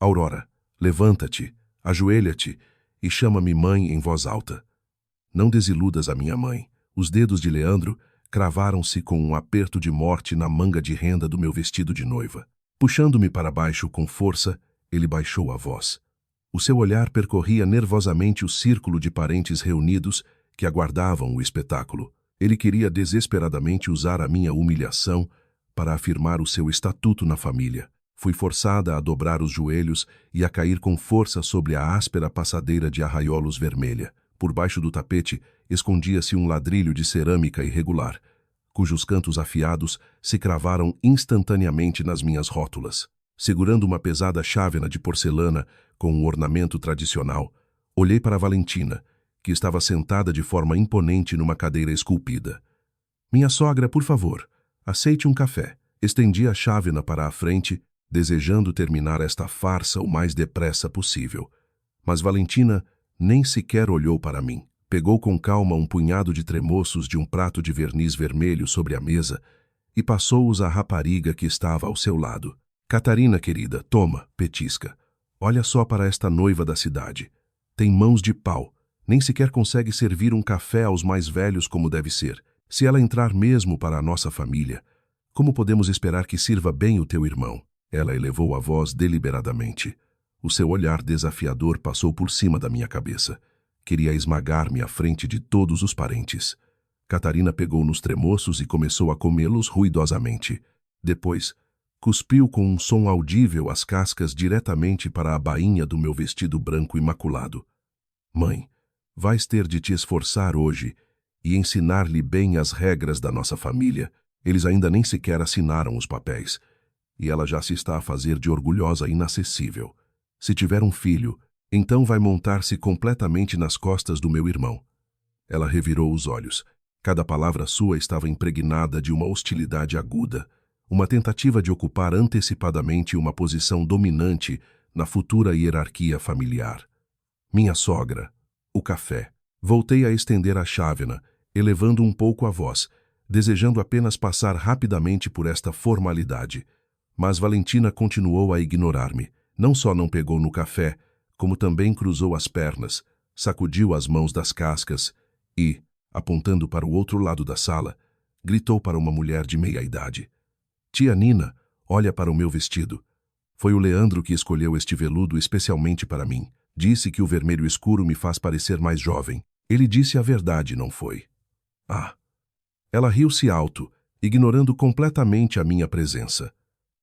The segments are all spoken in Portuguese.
Aurora, levanta-te, ajoelha-te e chama-me mãe em voz alta. Não desiludas a minha mãe. Os dedos de Leandro cravaram-se com um aperto de morte na manga de renda do meu vestido de noiva. Puxando-me para baixo com força, ele baixou a voz. O seu olhar percorria nervosamente o círculo de parentes reunidos que aguardavam o espetáculo. Ele queria desesperadamente usar a minha humilhação para afirmar o seu estatuto na família. Fui forçada a dobrar os joelhos e a cair com força sobre a áspera passadeira de arraiolos vermelha. Por baixo do tapete escondia-se um ladrilho de cerâmica irregular, cujos cantos afiados se cravaram instantaneamente nas minhas rótulas. Segurando uma pesada chávena de porcelana com um ornamento tradicional, olhei para Valentina, que estava sentada de forma imponente numa cadeira esculpida. Minha sogra, por favor, aceite um café. Estendi a chávena para a frente, desejando terminar esta farsa o mais depressa possível. Mas Valentina nem sequer olhou para mim. Pegou com calma um punhado de tremoços de um prato de verniz vermelho sobre a mesa e passou-os à rapariga que estava ao seu lado. Catarina, querida, toma, petisca. Olha só para esta noiva da cidade. Tem mãos de pau. Nem sequer consegue servir um café aos mais velhos como deve ser. Se ela entrar mesmo para a nossa família, como podemos esperar que sirva bem o teu irmão? Ela elevou a voz deliberadamente. O seu olhar desafiador passou por cima da minha cabeça. Queria esmagar-me à frente de todos os parentes. Catarina pegou nos tremoços e começou a comê-los ruidosamente. Depois, cuspiu com um som audível as cascas diretamente para a bainha do meu vestido branco imaculado. Mãe, vais ter de te esforçar hoje e ensinar-lhe bem as regras da nossa família. Eles ainda nem sequer assinaram os papéis, e ela já se está a fazer de orgulhosa inacessível. Se tiver um filho, então vai montar-se completamente nas costas do meu irmão. Ela revirou os olhos. Cada palavra sua estava impregnada de uma hostilidade aguda, uma tentativa de ocupar antecipadamente uma posição dominante na futura hierarquia familiar. Minha sogra, o café. Voltei a estender a chávena, elevando um pouco a voz, desejando apenas passar rapidamente por esta formalidade. Mas Valentina continuou a ignorar-me. Não só não pegou no café, como também cruzou as pernas, sacudiu as mãos das cascas e, apontando para o outro lado da sala, gritou para uma mulher de meia-idade. Tia Nina, olha para o meu vestido. Foi o Leandro que escolheu este veludo especialmente para mim. Disse que o vermelho escuro me faz parecer mais jovem. Ele disse a verdade, não foi? Ah! Ela riu-se alto, ignorando completamente a minha presença.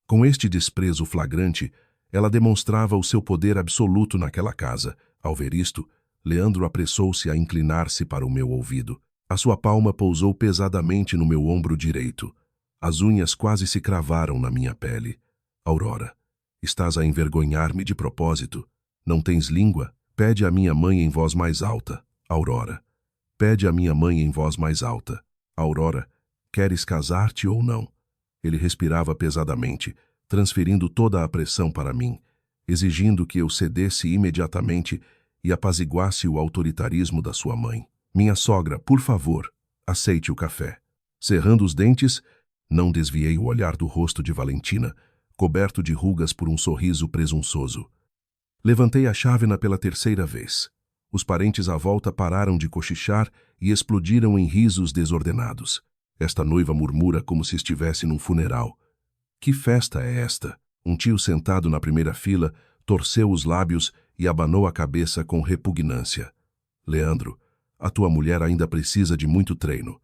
Com este desprezo flagrante, ela demonstrava o seu poder absoluto naquela casa. Ao ver isto, Leandro apressou-se a inclinar-se para o meu ouvido. A sua palma pousou pesadamente no meu ombro direito. As unhas quase se cravaram na minha pele. Aurora, estás a envergonhar-me de propósito? Não tens língua? Pede à minha mãe em voz mais alta. Aurora, pede à minha mãe em voz mais alta. Aurora, queres casar-te ou não? Ele respirava pesadamente, transferindo toda a pressão para mim, exigindo que eu cedesse imediatamente e apaziguasse o autoritarismo da sua mãe. Minha sogra, por favor, aceite o café. Cerrando os dentes, não desviei o olhar do rosto de Valentina, coberto de rugas por um sorriso presunçoso. Levantei a chávena pela terceira vez. Os parentes à volta pararam de cochichar e explodiram em risos desordenados. Esta noiva murmura como se estivesse num funeral. Que festa é esta? Um tio sentado na primeira fila torceu os lábios e abanou a cabeça com repugnância. Leandro, a tua mulher ainda precisa de muito treino.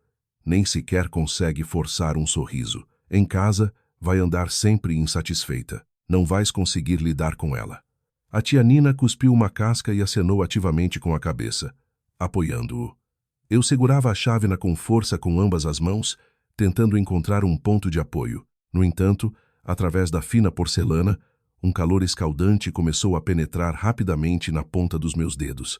Nem sequer consegue forçar um sorriso. Em casa, vai andar sempre insatisfeita. Não vais conseguir lidar com ela. A tia Nina cuspiu uma casca e acenou ativamente com a cabeça, apoiando-o. Eu segurava a chávena com força com ambas as mãos, tentando encontrar um ponto de apoio. No entanto, através da fina porcelana, um calor escaldante começou a penetrar rapidamente na ponta dos meus dedos.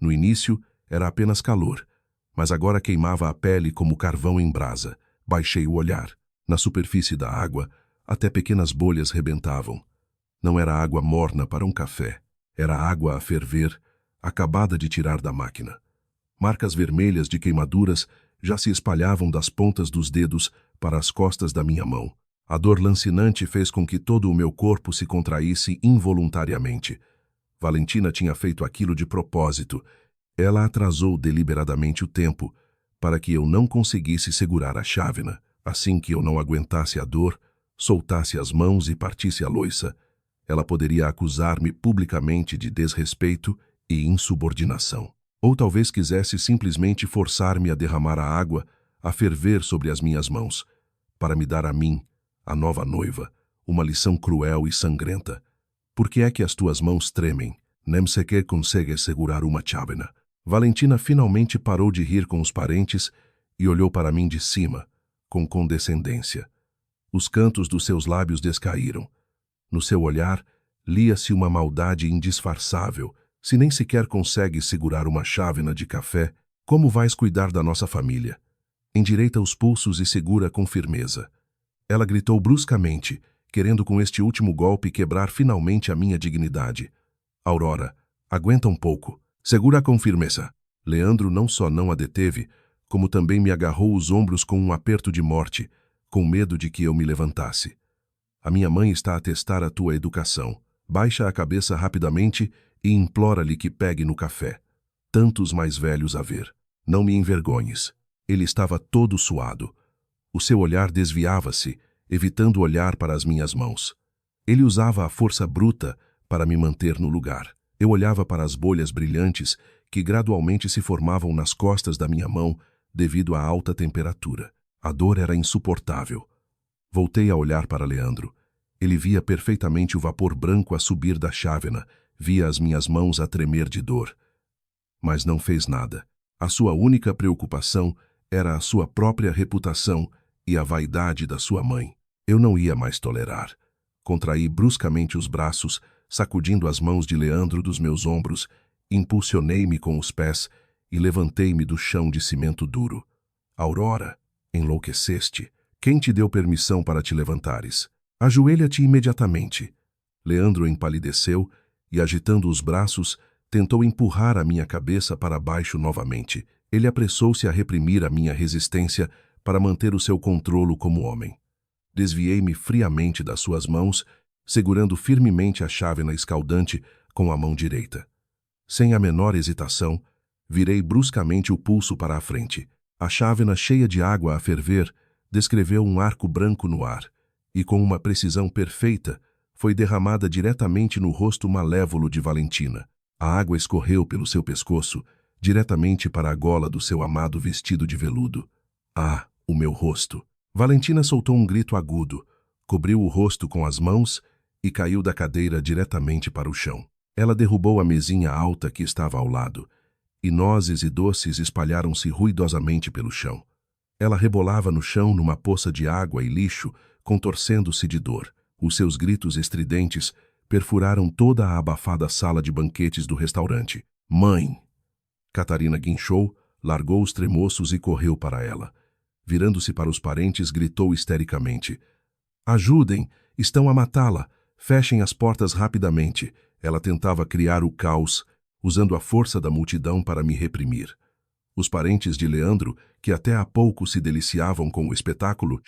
No início, era apenas calor, mas agora queimava a pele como carvão em brasa. Baixei o olhar. Na superfície da água, até pequenas bolhas rebentavam. Não era água morna para um café. Era água a ferver, acabada de tirar da máquina. Marcas vermelhas de queimaduras já se espalhavam das pontas dos dedos para as costas da minha mão. A dor lancinante fez com que todo o meu corpo se contraísse involuntariamente. Valentina tinha feito aquilo de propósito. Ela atrasou deliberadamente o tempo para que eu não conseguisse segurar a chávena. Assim que eu não aguentasse a dor, soltasse as mãos e partisse a loiça, ela poderia acusar-me publicamente de desrespeito e insubordinação. Ou talvez quisesse simplesmente forçar-me a derramar a água a ferver sobre as minhas mãos, para me dar a mim, a nova noiva, uma lição cruel e sangrenta. Por que é que as tuas mãos tremem? Nem sequer consegues segurar uma chávena. Valentina finalmente parou de rir com os parentes e olhou para mim de cima, com condescendência. Os cantos dos seus lábios descaíram. No seu olhar, lia-se uma maldade indisfarçável. Se nem sequer consegues segurar uma chávena de café, como vais cuidar da nossa família? Endireita os pulsos e segura com firmeza. Ela gritou bruscamente, querendo com este último golpe quebrar finalmente a minha dignidade. Aurora, aguenta um pouco. Segura com firmeza. Leandro não só não a deteve, como também me agarrou os ombros com um aperto de morte, com medo de que eu me levantasse. A minha mãe está a testar a tua educação. Baixa a cabeça rapidamente e implora-lhe que pegue no café. Tantos mais velhos a ver. Não me envergonhes. Ele estava todo suado. O seu olhar desviava-se, evitando olhar para as minhas mãos. Ele usava a força bruta para me manter no lugar. Eu olhava para as bolhas brilhantes que gradualmente se formavam nas costas da minha mão devido à alta temperatura. A dor era insuportável. Voltei a olhar para Leandro. Ele via perfeitamente o vapor branco a subir da chávena, via as minhas mãos a tremer de dor. Mas não fez nada. A sua única preocupação era a sua própria reputação e a vaidade da sua mãe. Eu não ia mais tolerar. Contraí bruscamente os braços, sacudindo as mãos de Leandro dos meus ombros, impulsionei-me com os pés e levantei-me do chão de cimento duro. Aurora, enlouqueceste. Quem te deu permissão para te levantares? Ajoelha-te imediatamente. Leandro empalideceu e, agitando os braços, tentou empurrar a minha cabeça para baixo novamente. Ele apressou-se a reprimir a minha resistência para manter o seu controlo como homem. Desviei-me friamente das suas mãos, segurando firmemente a chávena escaldante com a mão direita. Sem a menor hesitação, virei bruscamente o pulso para a frente. A chávena cheia de água a ferver descreveu um arco branco no ar e, com uma precisão perfeita, foi derramada diretamente no rosto malévolo de Valentina. A água escorreu pelo seu pescoço, diretamente para a gola do seu amado vestido de veludo. Ah, o meu rosto! Valentina soltou um grito agudo, cobriu o rosto com as mãos e caiu da cadeira diretamente para o chão. Ela derrubou a mesinha alta que estava ao lado, e nozes e doces espalharam-se ruidosamente pelo chão. Ela rebolava no chão numa poça de água e lixo, contorcendo-se de dor. Os seus gritos estridentes perfuraram toda a abafada sala de banquetes do restaurante. Mãe! Catarina guinchou, largou os tremoços e correu para ela. Virando-se para os parentes, gritou histericamente. Ajudem! Estão a matá-la! Fechem as portas rapidamente! Ela tentava criar o caos, usando a força da multidão para me reprimir. Os parentes de Leandro, que até há pouco se deliciavam com o espetáculo,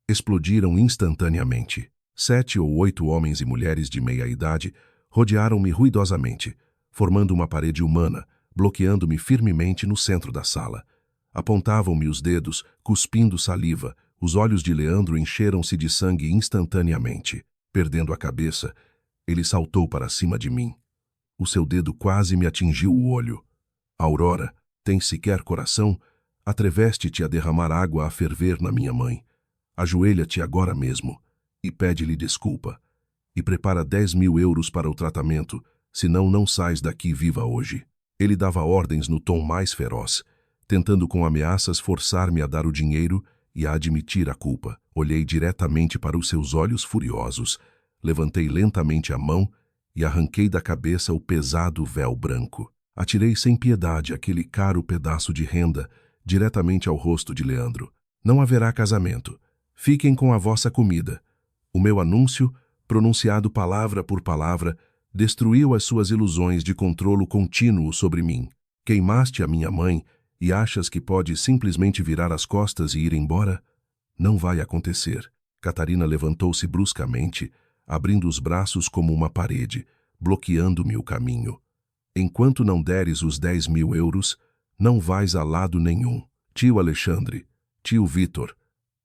explodiram instantaneamente. 7 ou 8 homens e mulheres de meia idade rodearam-me ruidosamente, formando uma parede humana, bloqueando-me firmemente no centro da sala. Apontavam-me os dedos, cuspindo saliva. Os olhos de Leandro encheram-se de sangue instantaneamente. Perdendo a cabeça, ele saltou para cima de mim. O seu dedo quase me atingiu o olho. Aurora, tens sequer coração? Atreveste-te a derramar água a ferver na minha mãe. Ajoelha-te agora mesmo e pede-lhe desculpa. E prepara 10.000 euros para o tratamento, senão não sais daqui viva hoje. Ele dava ordens no tom mais feroz, tentando com ameaças forçar-me a dar o dinheiro e a admitir a culpa. Olhei diretamente para os seus olhos furiosos, levantei lentamente a mão e arranquei da cabeça o pesado véu branco. Atirei sem piedade aquele caro pedaço de renda diretamente ao rosto de Leandro. Não haverá casamento. Fiquem com a vossa comida. O meu anúncio, pronunciado palavra por palavra, destruiu as suas ilusões de controlo contínuo sobre mim. Queimaste a minha mãe e achas que pode simplesmente virar as costas e ir embora? Não vai acontecer. Catarina levantou-se bruscamente, abrindo os braços como uma parede, bloqueando-me o caminho. Enquanto não deres os 10.000 euros, não vais a lado nenhum. Tio Alexandre, tio Vitor,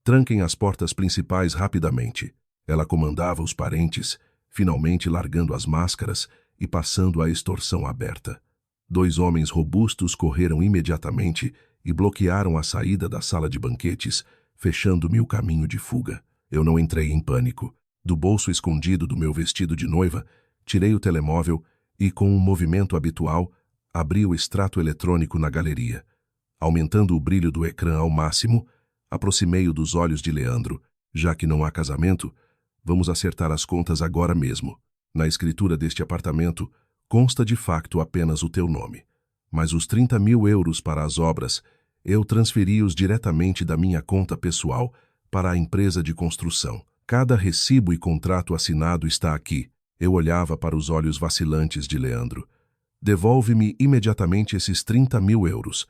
tranquem as portas principais rapidamente. Ela comandava os parentes, finalmente largando as máscaras e passando a extorsão aberta. 2 homens robustos correram imediatamente e bloquearam a saída da sala de banquetes, fechando-me o caminho de fuga. Eu não entrei em pânico. Do bolso escondido do meu vestido de noiva, tirei o telemóvel e, com um movimento habitual, abri o extrato eletrônico na galeria. Aumentando o brilho do ecrã ao máximo, aproximei-o dos olhos de Leandro. Já que não há casamento, vamos acertar as contas agora mesmo. Na escritura deste apartamento, consta de facto apenas o teu nome. Mas os 30.000 euros para as obras, eu transferi-os diretamente da minha conta pessoal para a empresa de construção. Cada recibo e contrato assinado está aqui. Eu olhava para os olhos vacilantes de Leandro. Devolve-me imediatamente esses 30.000 euros,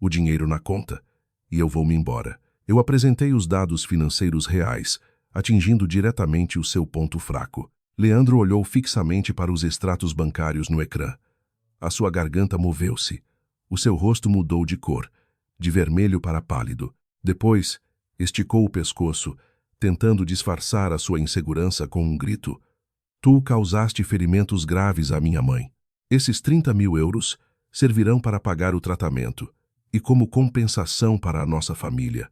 o dinheiro na conta, e eu vou-me embora. Eu apresentei os dados financeiros reais, atingindo diretamente o seu ponto fraco. Leandro olhou fixamente para os extratos bancários no ecrã. A sua garganta moveu-se. O seu rosto mudou de cor, de vermelho para pálido. Depois, esticou o pescoço, tentando disfarçar a sua insegurança com um grito. Tu causaste ferimentos graves à minha mãe. Esses 30.000 euros servirão para pagar o tratamento e como compensação para a nossa família.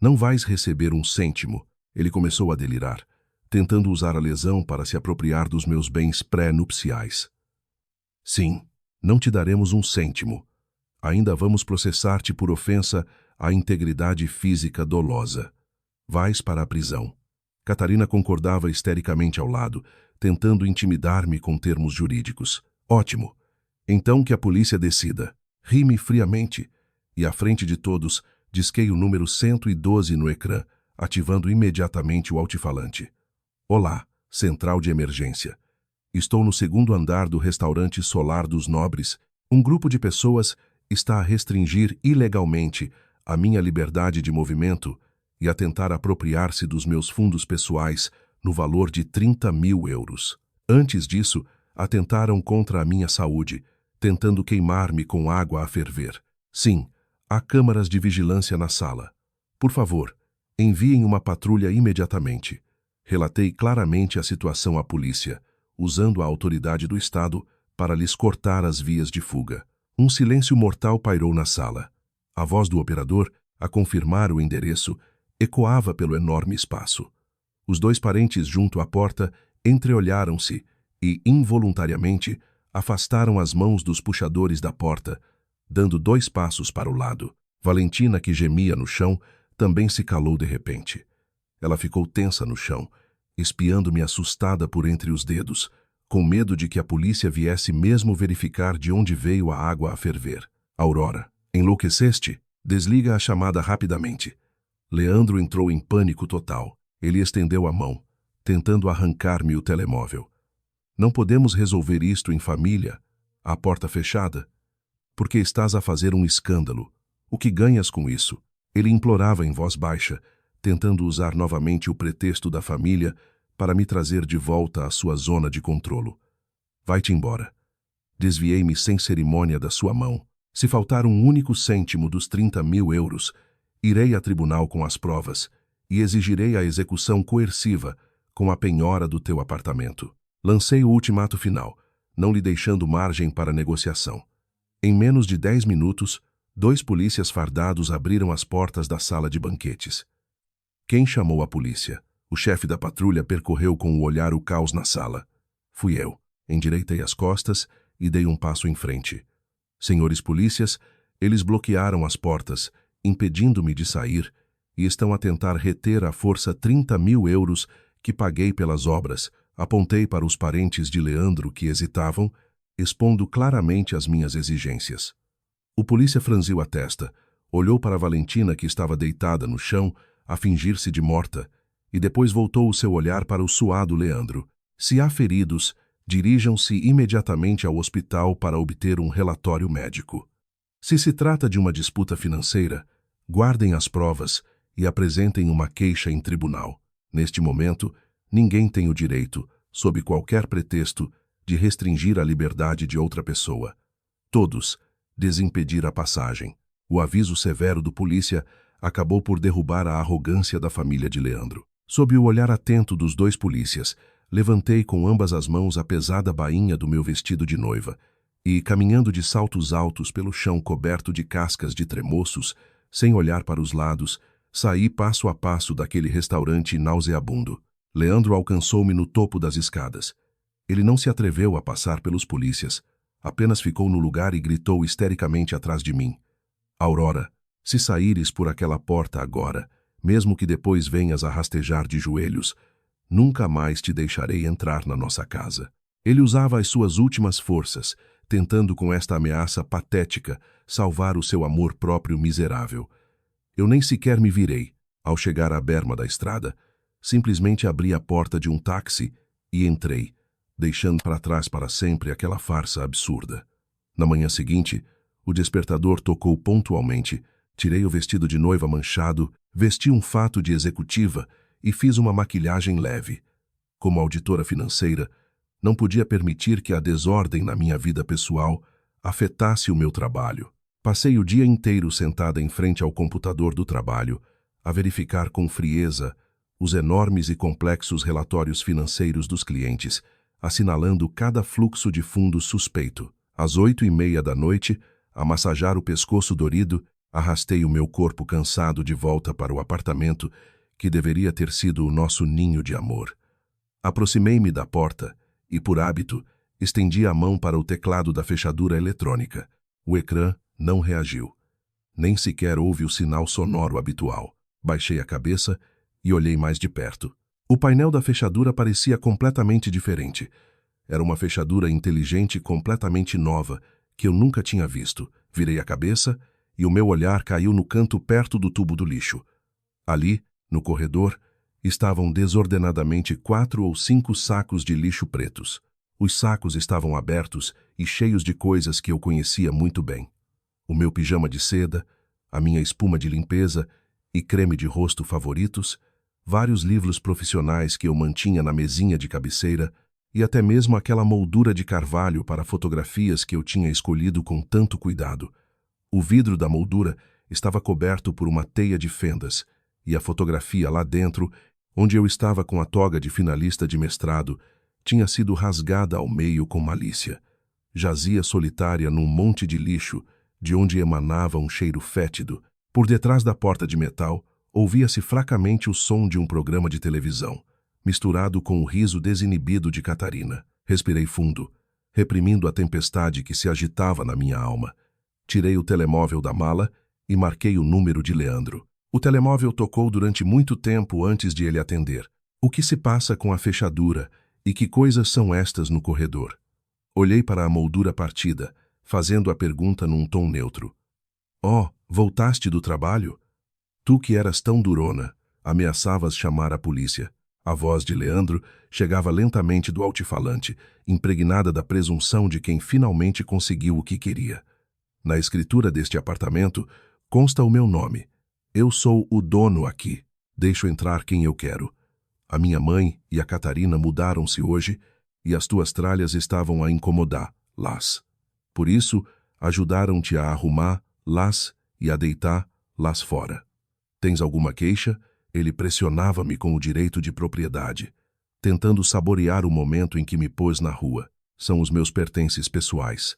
Não vais receber um cêntimo. Ele começou a delirar, tentando usar a lesão para se apropriar dos meus bens pré-nupciais. Sim, não te daremos um cêntimo. Ainda vamos processar-te por ofensa à integridade física dolosa. Vais para a prisão. Catarina concordava histericamente ao lado, tentando intimidar-me com termos jurídicos. Ótimo. Então que a polícia decida. Ri-me friamente e, à frente de todos, disquei o número 112 no ecrã, ativando imediatamente o altifalante. Olá, central de emergência. Estou no 2º andar do restaurante Solar dos Nobres. Um grupo de pessoas está a restringir ilegalmente a minha liberdade de movimento e a tentar apropriar-se dos meus fundos pessoais no valor de 30.000 euros. Antes disso, atentaram contra a minha saúde, tentando queimar-me com água a ferver. Sim, há câmaras de vigilância na sala. Por favor, enviem uma patrulha imediatamente. Relatei claramente a situação à polícia, usando a autoridade do Estado para lhes cortar as vias de fuga. Um silêncio mortal pairou na sala. A voz do operador, a confirmar o endereço, ecoava pelo enorme espaço. Os 2 parentes junto à porta entreolharam-se e, involuntariamente, afastaram as mãos dos puxadores da porta, dando 2 passos para o lado. Valentina, que gemia no chão, também se calou de repente. Ela ficou tensa no chão, espiando-me assustada por entre os dedos, com medo de que a polícia viesse mesmo verificar de onde veio a água a ferver. Aurora, enlouqueceste? Desliga a chamada rapidamente. Leandro entrou em pânico total. Ele estendeu a mão, tentando arrancar-me o telemóvel. Não podemos resolver isto em família, à porta fechada, porque estás a fazer um escândalo. O que ganhas com isso? Ele implorava em voz baixa, tentando usar novamente o pretexto da família para me trazer de volta à sua zona de controlo. Vai-te embora. Desviei-me sem cerimônia da sua mão. Se faltar um único cêntimo dos 30.000 euros, irei a tribunal com as provas e exigirei a execução coerciva com a penhora do teu apartamento. Lancei o ultimato final, não lhe deixando margem para negociação. Em menos de 10 minutos, 2 polícias fardados abriram as portas da sala de banquetes. Quem chamou a polícia? O chefe da patrulha percorreu com o olhar o caos na sala. Fui eu. Endireitei as costas e dei um passo em frente. Senhores polícias, eles bloquearam as portas, impedindo-me de sair, e estão a tentar reter à força 30.000 euros que paguei pelas obras. Apontei para os parentes de Leandro que hesitavam, expondo claramente as minhas exigências. O polícia franziu a testa, olhou para Valentina, que estava deitada no chão, a fingir-se de morta, e depois voltou o seu olhar para o suado Leandro. Se há feridos, dirijam-se imediatamente ao hospital para obter um relatório médico. Se se trata de uma disputa financeira, guardem as provas e apresentem uma queixa em tribunal. Neste momento, ninguém tem o direito, sob qualquer pretexto, de restringir a liberdade de outra pessoa. Todos, desimpedir a passagem. O aviso severo do polícia acabou por derrubar a arrogância da família de Leandro. Sob o olhar atento dos dois polícias, levantei com ambas as mãos a pesada bainha do meu vestido de noiva e, caminhando de saltos altos pelo chão coberto de cascas de tremoços, sem olhar para os lados, saí passo a passo daquele restaurante nauseabundo. Leandro alcançou-me no topo das escadas. Ele não se atreveu a passar pelos polícias, apenas ficou no lugar e gritou histericamente atrás de mim: Aurora, se saíres por aquela porta agora, mesmo que depois venhas a rastejar de joelhos, nunca mais te deixarei entrar na nossa casa. Ele usava as suas últimas forças, tentando com esta ameaça patética salvar o seu amor próprio miserável. Eu nem sequer me virei. Ao chegar à berma da estrada, simplesmente abri a porta de um táxi e entrei, deixando para trás para sempre aquela farsa absurda. Na manhã seguinte, o despertador tocou pontualmente. Tirei o vestido de noiva manchado, vesti um fato de executiva e fiz uma maquilhagem leve. Como auditora financeira, não podia permitir que a desordem na minha vida pessoal afetasse o meu trabalho. Passei o dia inteiro sentada em frente ao computador do trabalho, a verificar com frieza os enormes e complexos relatórios financeiros dos clientes, assinalando cada fluxo de fundos suspeito. Às 8h30 da noite, a massajar o pescoço dorido, arrastei o meu corpo cansado de volta para o apartamento que deveria ter sido o nosso ninho de amor. Aproximei-me da porta e, por hábito, estendi a mão para o teclado da fechadura eletrônica. O ecrã não reagiu. Nem sequer houve o sinal sonoro habitual. Baixei a cabeça e olhei mais de perto. O painel da fechadura parecia completamente diferente. Era uma fechadura inteligente completamente nova, que eu nunca tinha visto. Virei a cabeça e o meu olhar caiu no canto perto do tubo do lixo. Ali, no corredor, estavam desordenadamente 4 ou 5 sacos de lixo pretos. Os sacos estavam abertos e cheios de coisas que eu conhecia muito bem. O meu pijama de seda, a minha espuma de limpeza e creme de rosto favoritos, vários livros profissionais que eu mantinha na mesinha de cabeceira e até mesmo aquela moldura de carvalho para fotografias que eu tinha escolhido com tanto cuidado. O vidro da moldura estava coberto por uma teia de fendas, e a fotografia lá dentro, onde eu estava com a toga de finalista de mestrado, tinha sido rasgada ao meio com malícia. Jazia solitária num monte de lixo, de onde emanava um cheiro fétido. Por detrás da porta de metal, ouvia-se fracamente o som de um programa de televisão, misturado com o riso desinibido de Catarina. Respirei fundo, reprimindo a tempestade que se agitava na minha alma. Tirei o telemóvel da mala e marquei o número de Leandro. O telemóvel tocou durante muito tempo antes de ele atender. O que se passa com a fechadura e que coisas são estas no corredor? Olhei para a moldura partida, fazendo a pergunta num tom neutro. Oh, voltaste do trabalho? Tu que eras tão durona, ameaçavas chamar a polícia. A voz de Leandro chegava lentamente do altifalante, impregnada da presunção de quem finalmente conseguiu o que queria. Na escritura deste apartamento consta o meu nome. Eu sou o dono aqui. Deixo entrar quem eu quero. A minha mãe e a Catarina mudaram-se hoje e as tuas tralhas estavam a incomodá-las. Por isso, ajudaram-te a arrumar-las e a deitar-las fora. Tens alguma queixa? Ele pressionava-me com o direito de propriedade, tentando saborear o momento em que me pôs na rua. São os meus pertences pessoais.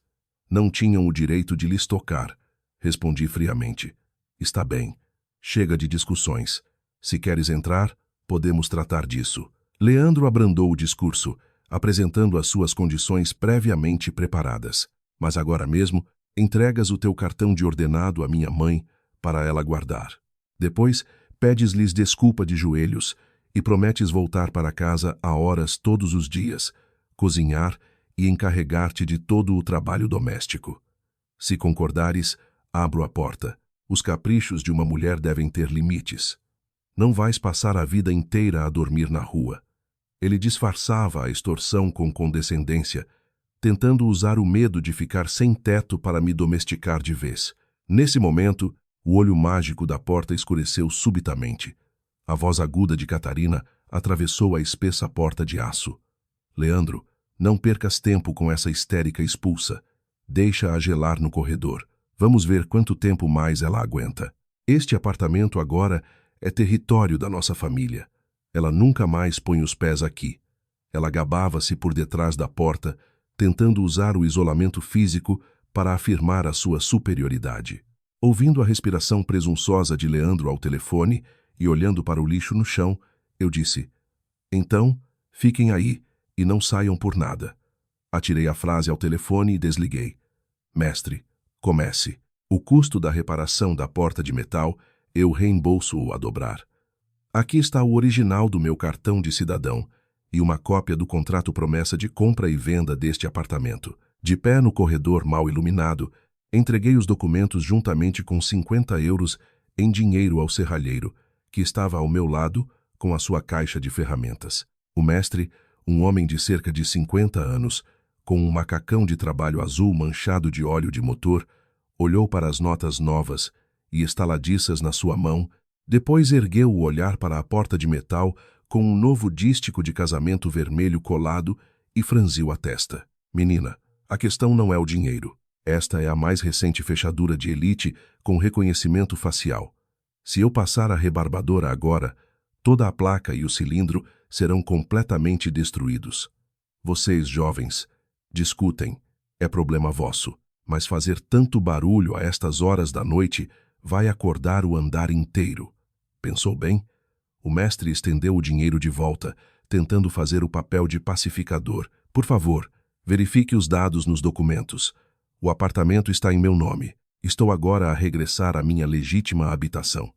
Não tinham o direito de lhes tocar, respondi friamente. Está bem. Chega de discussões. Se queres entrar, podemos tratar disso. Leandro abrandou o discurso, apresentando as suas condições previamente preparadas. Mas agora mesmo, entregas o teu cartão de ordenado à minha mãe para ela guardar. Depois, pedes-lhes desculpa de joelhos e prometes voltar para casa a horas todos os dias, cozinhar e encarregar-te de todo o trabalho doméstico. Se concordares, abro a porta. Os caprichos de uma mulher devem ter limites. Não vais passar a vida inteira a dormir na rua. Ele disfarçava a extorsão com condescendência, tentando usar o medo de ficar sem teto para me domesticar de vez. Nesse momento, o olho mágico da porta escureceu subitamente. A voz aguda de Catarina atravessou a espessa porta de aço. Leandro, não percas tempo com essa histérica expulsa. Deixa-a gelar no corredor. Vamos ver quanto tempo mais ela aguenta. Este apartamento agora é território da nossa família. Ela nunca mais põe os pés aqui. Ela gabava-se por detrás da porta, tentando usar o isolamento físico para afirmar a sua superioridade. Ouvindo a respiração presunçosa de Leandro ao telefone e olhando para o lixo no chão, eu disse: então, fiquem aí e não saiam por nada. Atirei a frase ao telefone e desliguei. Mestre, comece. O custo da reparação da porta de metal eu reembolso-o a dobrar. Aqui está o original do meu cartão de cidadão e uma cópia do contrato promessa de compra e venda deste apartamento. De pé no corredor mal iluminado, entreguei os documentos juntamente com 50 euros em dinheiro ao serralheiro, que estava ao meu lado com a sua caixa de ferramentas. O mestre, um homem de cerca de 50 anos, com um macacão de trabalho azul manchado de óleo de motor, olhou para as notas novas e estaladiças na sua mão, depois ergueu o olhar para a porta de metal com um novo dístico de casamento vermelho colado e franziu a testa. Menina, a questão não é o dinheiro. Esta é a mais recente fechadura de elite com reconhecimento facial. Se eu passar a rebarbadora agora, toda a placa e o cilindro serão completamente destruídos. Vocês, jovens, discutem, é problema vosso, mas fazer tanto barulho a estas horas da noite vai acordar o andar inteiro. Pensou bem? O mestre estendeu o dinheiro de volta, tentando fazer o papel de pacificador. Por favor, verifique os dados nos documentos. O apartamento está em meu nome. Estou agora a regressar à minha legítima habitação.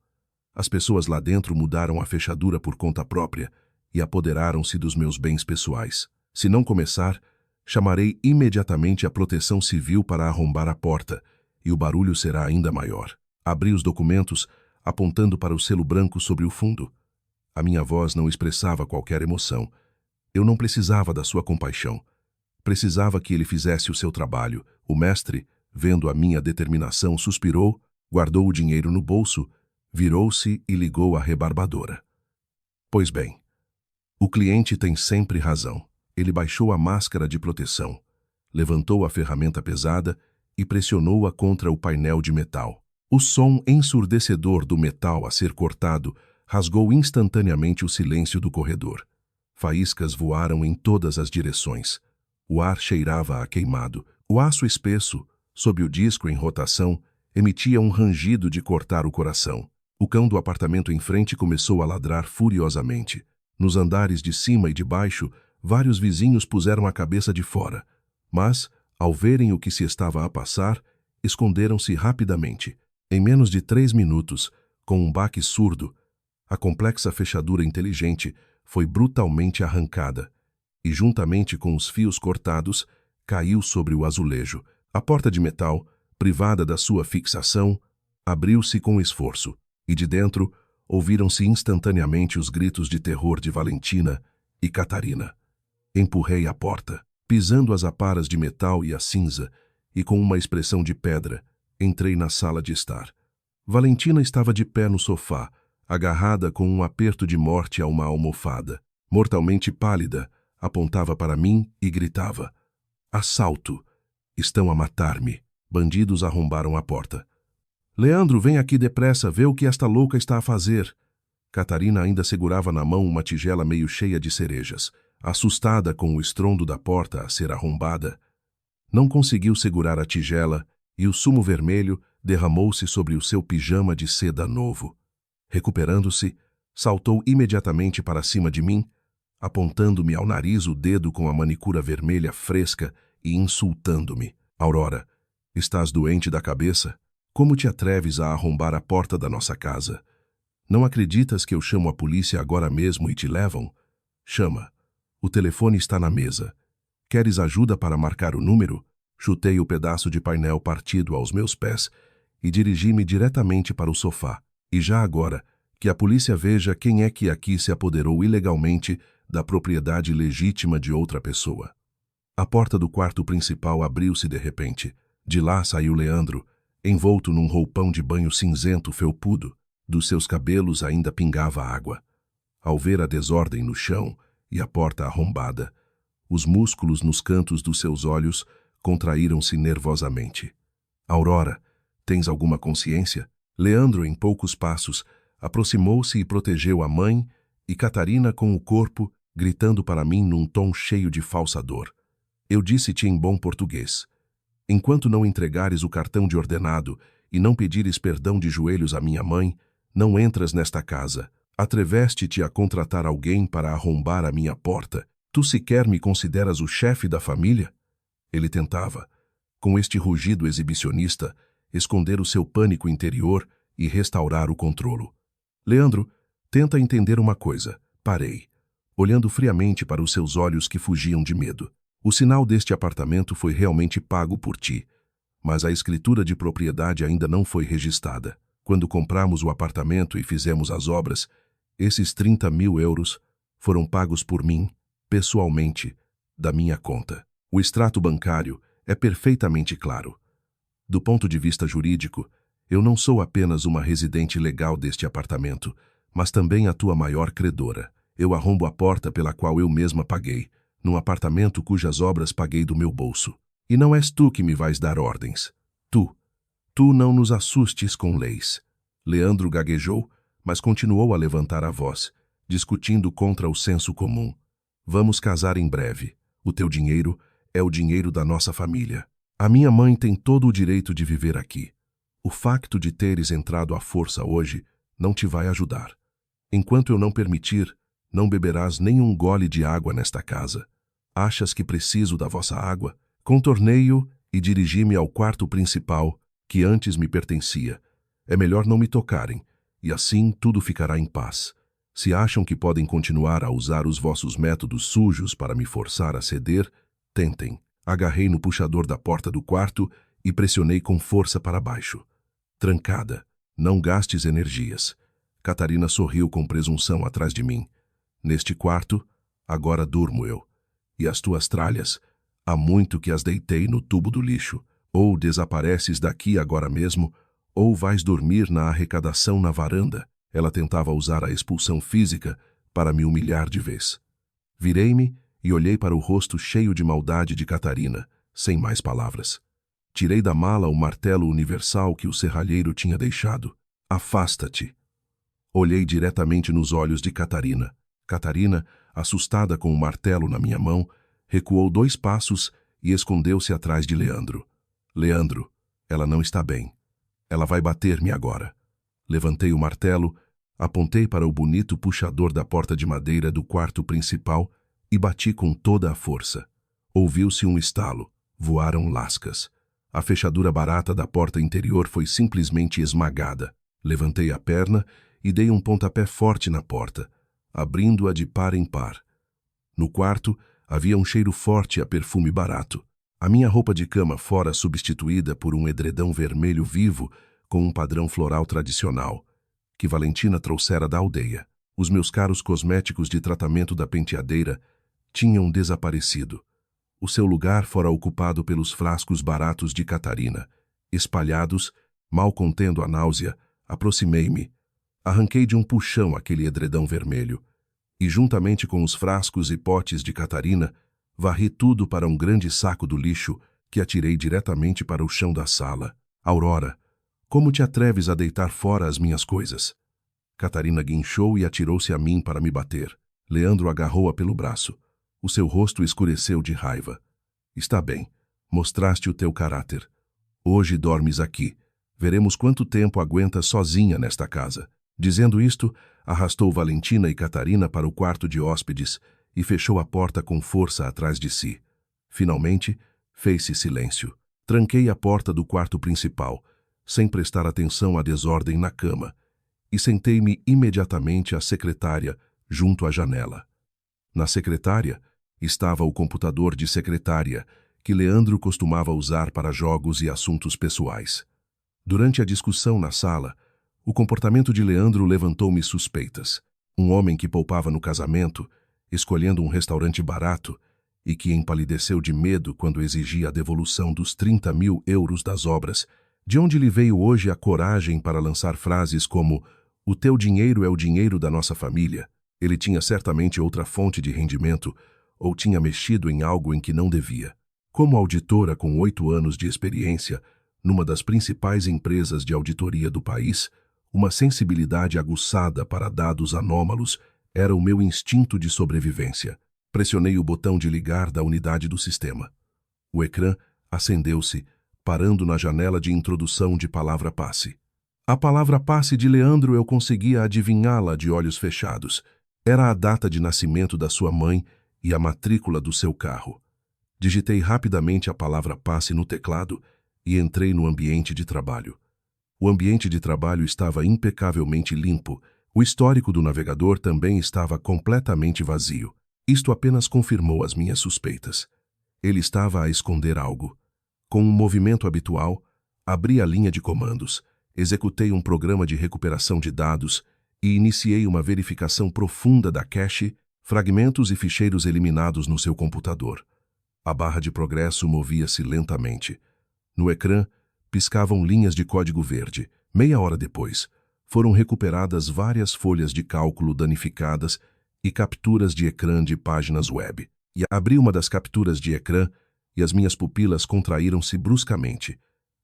As pessoas lá dentro mudaram a fechadura por conta própria e apoderaram-se dos meus bens pessoais. Se não começar, chamarei imediatamente a proteção civil para arrombar a porta, e o barulho será ainda maior. Abri os documentos, apontando para o selo branco sobre o fundo. A minha voz não expressava qualquer emoção. Eu não precisava da sua compaixão. Precisava que ele fizesse o seu trabalho. O mestre, vendo a minha determinação, suspirou, guardou o dinheiro no bolso, virou-se e ligou a rebarbadora. Pois bem, o cliente tem sempre razão. Ele baixou a máscara de proteção, levantou a ferramenta pesada e pressionou-a contra o painel de metal. O som ensurdecedor do metal a ser cortado rasgou instantaneamente o silêncio do corredor. Faíscas voaram em todas as direções. O ar cheirava a queimado. O aço espesso, sob o disco em rotação, emitia um rangido de cortar o coração. O cão do apartamento em frente começou a ladrar furiosamente. Nos andares de cima e de baixo, vários vizinhos puseram a cabeça de fora, mas, ao verem o que se estava a passar, esconderam-se rapidamente. Em menos de 3 minutos, com um baque surdo, a complexa fechadura inteligente foi brutalmente arrancada e, juntamente com os fios cortados, caiu sobre o azulejo. A porta de metal, privada da sua fixação, abriu-se com esforço, e de dentro ouviram-se instantaneamente os gritos de terror de Valentina e Catarina. Empurrei a porta, pisando as aparas de metal e a cinza, e com uma expressão de pedra, entrei na sala de estar. Valentina estava de pé no sofá, agarrada com um aperto de morte a uma almofada. Mortalmente pálida, apontava para mim e gritava: assalto! Estão a matar-me. Bandidos arrombaram a porta. Leandro, vem aqui depressa, vê o que esta louca está a fazer. Catarina ainda segurava na mão uma tigela meio cheia de cerejas. Assustada com o estrondo da porta a ser arrombada, não conseguiu segurar a tigela e o sumo vermelho derramou-se sobre o seu pijama de seda novo. Recuperando-se, saltou imediatamente para cima de mim, apontando-me ao nariz o dedo com a manicura vermelha fresca e insultando-me. Aurora, estás doente da cabeça? Como te atreves a arrombar a porta da nossa casa? Não acreditas que eu chamo a polícia agora mesmo e te levam? Chama. O telefone está na mesa. Queres ajuda para marcar o número? Chutei o pedaço de painel partido aos meus pés e dirigi-me diretamente para o sofá. E já agora, que a polícia veja quem é que aqui se apoderou ilegalmente da propriedade legítima de outra pessoa. A porta do quarto principal abriu-se de repente. De lá saiu Leandro, envolto num roupão de banho cinzento felpudo. Dos seus cabelos ainda pingava água. ao ver a desordem no chão e a porta arrombada. Os músculos nos cantos dos seus olhos contraíram-se nervosamente. Aurora, tens alguma consciência? Leandro, em poucos passos, aproximou-se e protegeu a mãe e Catarina com o corpo, gritando para mim num tom cheio de falsa dor. Eu disse-te em bom português: enquanto não entregares o cartão de ordenado e não pedires perdão de joelhos à minha mãe, não entras nesta casa. Atreveste-te a contratar alguém para arrombar a minha porta. Tu sequer me consideras o chefe da família? Ele tentava, com este rugido exibicionista, esconder o seu pânico interior e restaurar o controlo. Leandro, tenta entender uma coisa. Parei, olhando friamente para os seus olhos que fugiam de medo. O sinal deste apartamento foi realmente pago por ti, mas a escritura de propriedade ainda não foi registrada. Quando compramos o apartamento e fizemos as obras, esses 30.000 euros foram pagos por mim, pessoalmente, da minha conta. O extrato bancário é perfeitamente claro. Do ponto de vista jurídico, eu não sou apenas uma residente legal deste apartamento, mas também a tua maior credora. Eu arrombo a porta pela qual eu mesma paguei, num apartamento cujas obras paguei do meu bolso. E não és tu que me vais dar ordens. Tu não nos assustes com leis. Leandro gaguejou, mas continuou a levantar a voz, discutindo contra o senso comum. Vamos casar em breve. O teu dinheiro é o dinheiro da nossa família. A minha mãe tem todo o direito de viver aqui. O facto de teres entrado à força hoje não te vai ajudar. Enquanto eu não permitir, não beberás nem um gole de água nesta casa. Achas que preciso da vossa água? Contornei-o e dirigi-me ao quarto principal, que antes me pertencia. É melhor não me tocarem, e assim tudo ficará em paz. Se acham que podem continuar a usar os vossos métodos sujos para me forçar a ceder, tentem. Agarrei no puxador da porta do quarto e pressionei com força para baixo. Trancada. Não gastes energias. Catarina sorriu com presunção atrás de mim. Neste quarto, agora durmo eu. E as tuas tralhas, há muito que as deitei no tubo do lixo. Ou desapareces daqui agora mesmo, ou vais dormir na arrecadação na varanda. Ela tentava usar a expulsão física para me humilhar de vez. Virei-me e olhei para o rosto cheio de maldade de Catarina, sem mais palavras. Tirei da mala o martelo universal que o serralheiro tinha deixado. Afasta-te. Olhei diretamente nos olhos de Catarina. Catarina, assustada com o martelo na minha mão, recuou 2 passos e escondeu-se atrás de Leandro. Leandro, ela não está bem. Ela vai bater-me agora. Levantei o martelo, apontei para o bonito puxador da porta de madeira do quarto principal e bati com toda a força. Ouviu-se um estalo. Voaram lascas. A fechadura barata da porta interior foi simplesmente esmagada. Levantei a perna e dei um pontapé forte na porta, abrindo-a de par em par. No quarto, havia um cheiro forte a perfume barato. A minha roupa de cama fora substituída por um edredão vermelho vivo com um padrão floral tradicional, que Valentina trouxera da aldeia. Os meus caros cosméticos de tratamento da penteadeira tinham desaparecido. O seu lugar fora ocupado pelos frascos baratos de Catarina. Espalhados, mal contendo a náusea, aproximei-me. Arranquei de um puxão aquele edredão vermelho e, juntamente com os frascos e potes de Catarina, varri tudo para um grande saco do lixo que atirei diretamente para o chão da sala. Aurora, como te atreves a deitar fora as minhas coisas? Catarina guinchou e atirou-se a mim para me bater. Leandro agarrou-a pelo braço. O seu rosto escureceu de raiva. Está bem, mostraste o teu caráter. Hoje dormes aqui. Veremos quanto tempo aguentas sozinha nesta casa. Dizendo isto, arrastou Valentina e Catarina para o quarto de hóspedes e fechou a porta com força atrás de si. Finalmente, fez-se silêncio. Tranquei a porta do quarto principal, sem prestar atenção à desordem na cama, e sentei-me imediatamente à secretária junto à janela. Na secretária estava o computador de secretária que Leandro costumava usar para jogos e assuntos pessoais. Durante a discussão na sala, o comportamento de Leandro levantou-me suspeitas. Um homem que poupava no casamento, escolhendo um restaurante barato, e que empalideceu de medo quando exigia a devolução dos 30.000 euros das obras, de onde lhe veio hoje a coragem para lançar frases como: "O teu dinheiro é o dinheiro da nossa família"? Ele tinha certamente outra fonte de rendimento ou tinha mexido em algo em que não devia. Como auditora com 8 anos de experiência, numa das principais empresas de auditoria do país, uma sensibilidade aguçada para dados anômalos era o meu instinto de sobrevivência. Pressionei o botão de ligar da unidade do sistema. O ecrã acendeu-se, parando na janela de introdução de palavra-passe. A palavra-passe de Leandro eu conseguia adivinhá-la de olhos fechados. Era a data de nascimento da sua mãe e a matrícula do seu carro. Digitei rapidamente a palavra-passe no teclado e entrei no ambiente de trabalho. O ambiente de trabalho estava impecavelmente limpo. O histórico do navegador também estava completamente vazio. Isto apenas confirmou as minhas suspeitas. Ele estava a esconder algo. Com um movimento habitual, abri a linha de comandos, executei um programa de recuperação de dados e iniciei uma verificação profunda da cache, fragmentos e ficheiros eliminados no seu computador. A barra de progresso movia-se lentamente. No ecrã, piscavam linhas de código verde. Meia hora depois, foram recuperadas várias folhas de cálculo danificadas e capturas de ecrã de páginas web. E abri uma das capturas de ecrã e as minhas pupilas contraíram-se bruscamente.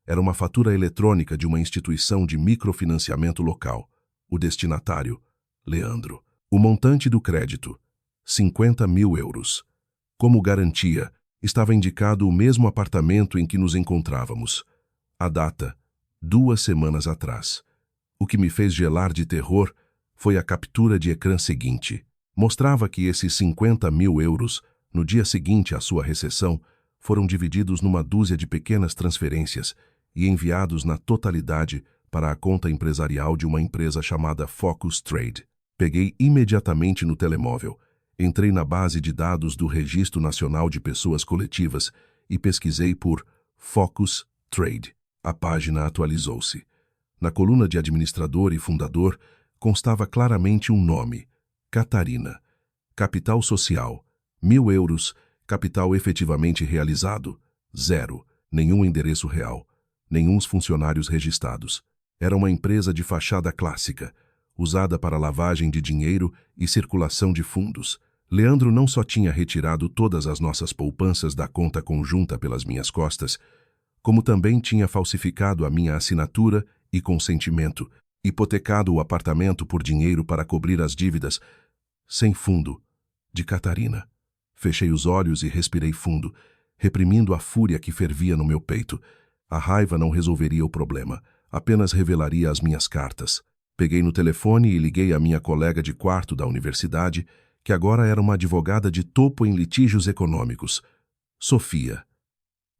Era uma fatura eletrônica de uma instituição de microfinanciamento local. O destinatário, Leandro. O montante do crédito, 50.000 euros. Como garantia, estava indicado o mesmo apartamento em que nos encontrávamos. A data, 2 semanas atrás. O que me fez gelar de terror foi a captura de ecrã seguinte. Mostrava que esses 50.000 euros, no dia seguinte à sua recepção, foram divididos numa dúzia de pequenas transferências e enviados na totalidade para a conta empresarial de uma empresa chamada Focus Trade. Peguei imediatamente no telemóvel, entrei na base de dados do Registro Nacional de Pessoas Coletivas e pesquisei por Focus Trade. A página atualizou-se. Na coluna de administrador e fundador constava claramente um nome: Catarina. Capital social, 1.000 euros. Capital efetivamente realizado, 0. Nenhum endereço real. Nenhum funcionários registrados. Era uma empresa de fachada clássica, usada para lavagem de dinheiro e circulação de fundos. Leandro não só tinha retirado todas as nossas poupanças da conta conjunta pelas minhas costas, como também tinha falsificado a minha assinatura e consentimento, hipotecado o apartamento por dinheiro para cobrir as dívidas sem fundo de Catarina. Fechei os olhos e respirei fundo, reprimindo a fúria que fervia no meu peito. A raiva não resolveria o problema, apenas revelaria as minhas cartas. Peguei no telefone e liguei à minha colega de quarto da universidade, que agora era uma advogada de topo em litígios econômicos. Sofia.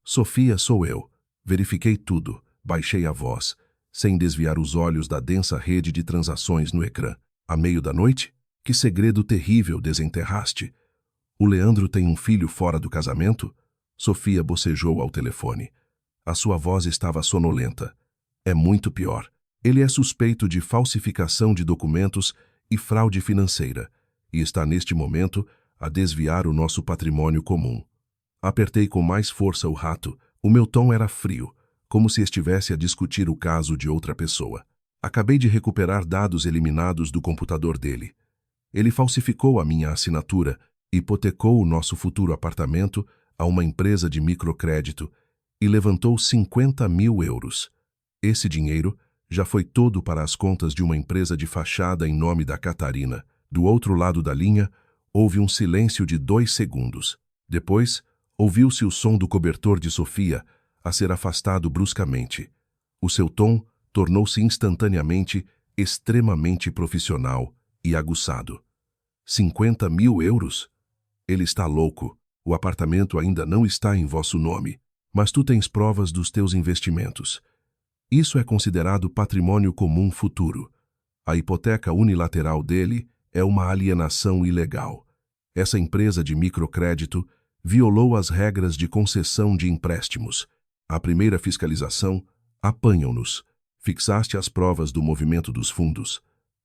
Sofia, sou eu. Verifiquei tudo, baixei a voz, sem desviar os olhos da densa rede de transações no ecrã. À meio da noite? Que segredo terrível desenterraste? O Leandro tem um filho fora do casamento? Sofia bocejou ao telefone. A sua voz estava sonolenta. É muito pior. Ele é suspeito de falsificação de documentos e fraude financeira, e está neste momento a desviar o nosso patrimônio comum. Apertei com mais força o rato. O meu tom era frio, como se estivesse a discutir o caso de outra pessoa. Acabei de recuperar dados eliminados do computador dele. Ele falsificou a minha assinatura, hipotecou o nosso futuro apartamento a uma empresa de microcrédito e levantou 50.000 euros. Esse dinheiro já foi todo para as contas de uma empresa de fachada em nome da Catarina. Do outro lado da linha, houve um silêncio de 2 segundos. Depois, ouviu-se o som do cobertor de Sofia a ser afastado bruscamente. O seu tom tornou-se instantaneamente extremamente profissional e aguçado. 50.000 euros? Ele está louco. O apartamento ainda não está em vosso nome, mas tu tens provas dos teus investimentos. Isso é considerado patrimônio comum futuro. A hipoteca unilateral dele é uma alienação ilegal. Essa empresa de microcrédito violou as regras de concessão de empréstimos. A primeira fiscalização, apanham-nos. Fixaste as provas do movimento dos fundos.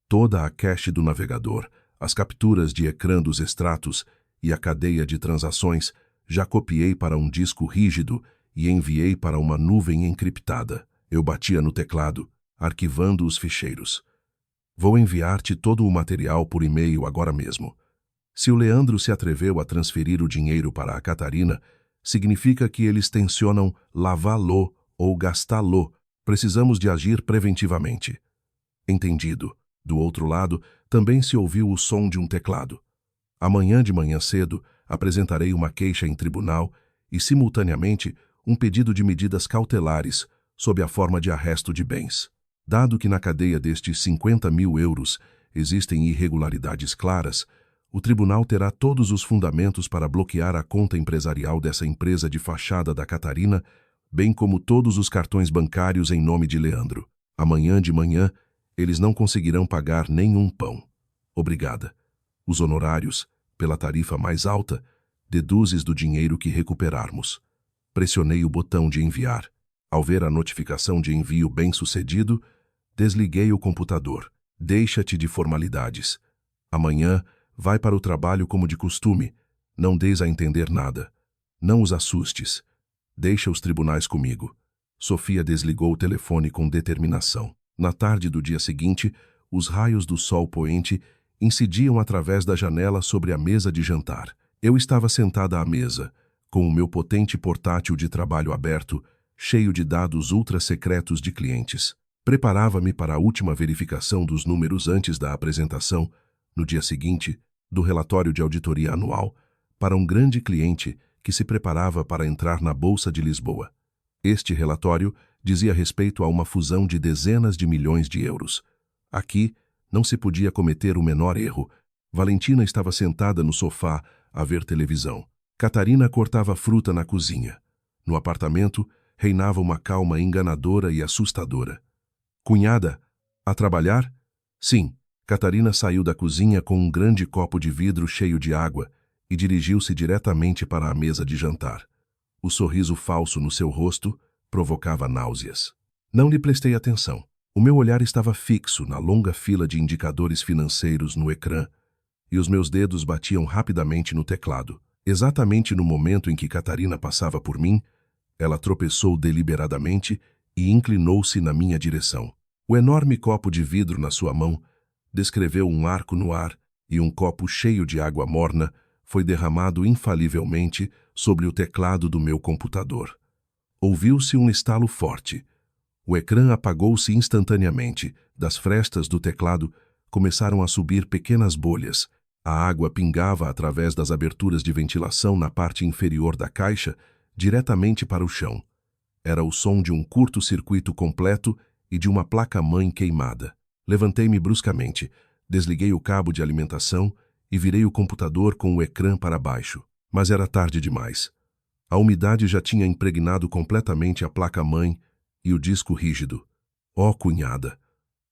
Toda a cache do navegador, as capturas de ecrã dos extratos e a cadeia de transações já copiei para um disco rígido e enviei para uma nuvem encriptada. Eu batia no teclado, arquivando os ficheiros. Vou enviar-te todo o material por e-mail agora mesmo. Se o Leandro se atreveu a transferir o dinheiro para a Catarina, significa que eles tencionam lavá-lo ou gastá-lo. Precisamos de agir preventivamente. Entendido. Do outro lado, também se ouviu o som de um teclado. Amanhã de manhã cedo, apresentarei uma queixa em tribunal e, simultaneamente, um pedido de medidas cautelares sob a forma de arresto de bens. Dado que na cadeia destes 50 mil euros existem irregularidades claras, o tribunal terá todos os fundamentos para bloquear a conta empresarial dessa empresa de fachada da Catarina, bem como todos os cartões bancários em nome de Leandro. Amanhã de manhã, eles não conseguirão pagar nenhum pão. Obrigada. Os honorários, pela tarifa mais alta, deduzes do dinheiro que recuperarmos. Pressionei o botão de enviar. Ao ver a notificação de envio bem-sucedido, desliguei o computador. Deixa-te de formalidades. Amanhã, vai para o trabalho como de costume. Não deis a entender nada. Não os assustes. Deixa os tribunais comigo. Sofia desligou o telefone com determinação. Na tarde do dia seguinte, os raios do sol poente incidiam através da janela sobre a mesa de jantar. Eu estava sentada à mesa, com o meu potente portátil de trabalho aberto, cheio de dados ultra-secretos de clientes. Preparava-me para a última verificação dos números antes da apresentação, no dia seguinte, do relatório de auditoria anual, para um grande cliente que se preparava para entrar na Bolsa de Lisboa. Este relatório dizia respeito a uma fusão de dezenas de milhões de euros. Aqui, não se podia cometer o menor erro. Valentina estava sentada no sofá a ver televisão. Catarina cortava fruta na cozinha. No apartamento, reinava uma calma enganadora e assustadora. Cunhada, a trabalhar? Sim. Catarina saiu da cozinha com um grande copo de vidro cheio de água e dirigiu-se diretamente para a mesa de jantar. O sorriso falso no seu rosto provocava náuseas. Não lhe prestei atenção. O meu olhar estava fixo na longa fila de indicadores financeiros no ecrã e os meus dedos batiam rapidamente no teclado. Exatamente no momento em que Catarina passava por mim, ela tropeçou deliberadamente e inclinou-se na minha direção. O enorme copo de vidro na sua mão descreveu um arco no ar e um copo cheio de água morna foi derramado infalivelmente sobre o teclado do meu computador. Ouviu-se um estalo forte. O ecrã apagou-se instantaneamente. Das frestas do teclado começaram a subir pequenas bolhas. A água pingava através das aberturas de ventilação na parte inferior da caixa, diretamente para o chão. Era o som de um curto-circuito completo e de uma placa-mãe queimada. Levantei-me bruscamente, desliguei o cabo de alimentação e virei o computador com o ecrã para baixo. Mas era tarde demais. A umidade já tinha impregnado completamente a placa-mãe e o disco rígido. Oh, cunhada,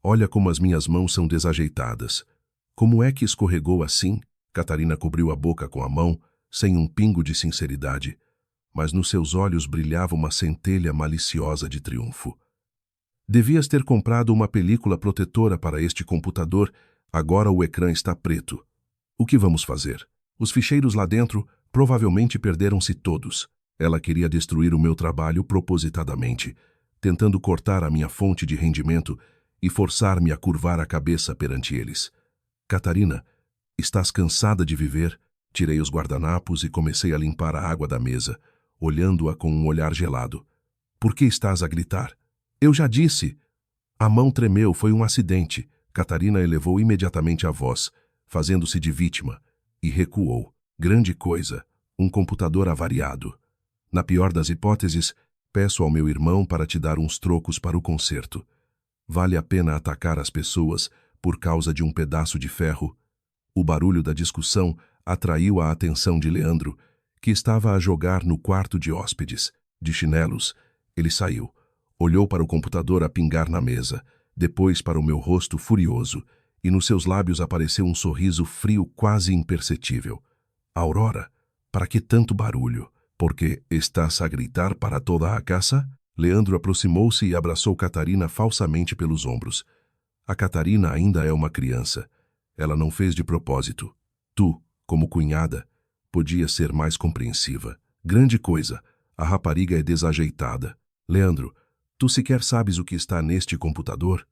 olha como as minhas mãos são desajeitadas. Como é que escorregou assim? Catarina cobriu a boca com a mão, sem um pingo de sinceridade, mas nos seus olhos brilhava uma centelha maliciosa de triunfo. Devias ter comprado uma película protetora para este computador, agora o ecrã está preto. O que vamos fazer? Os ficheiros lá dentro provavelmente perderam-se todos. Ela queria destruir o meu trabalho propositadamente, tentando cortar a minha fonte de rendimento e forçar-me a curvar a cabeça perante eles. Catarina, estás cansada de viver? Tirei os guardanapos e comecei a limpar a água da mesa, olhando-a com um olhar gelado. Por que estás a gritar? Eu já disse. A mão tremeu, foi um acidente. Catarina elevou imediatamente a voz, fazendo-se de vítima, e recuou. Grande coisa, um computador avariado. Na pior das hipóteses, peço ao meu irmão para te dar uns trocos para o conserto. Vale a pena atacar as pessoas por causa de um pedaço de ferro? O barulho da discussão atraiu a atenção de Leandro, que estava a jogar no quarto de hóspedes. De chinelos, ele saiu. Olhou para o computador a pingar na mesa, depois para o meu rosto furioso, e nos seus lábios apareceu um sorriso frio quase imperceptível. Aurora, para que tanto barulho? Porque estás a gritar para toda a casa? Leandro aproximou-se e abraçou Catarina falsamente pelos ombros. A Catarina ainda é uma criança. Ela não fez de propósito. Tu, como cunhada, podia ser mais compreensiva. Grande coisa, a rapariga é desajeitada. Leandro, tu sequer sabes o que está neste computador?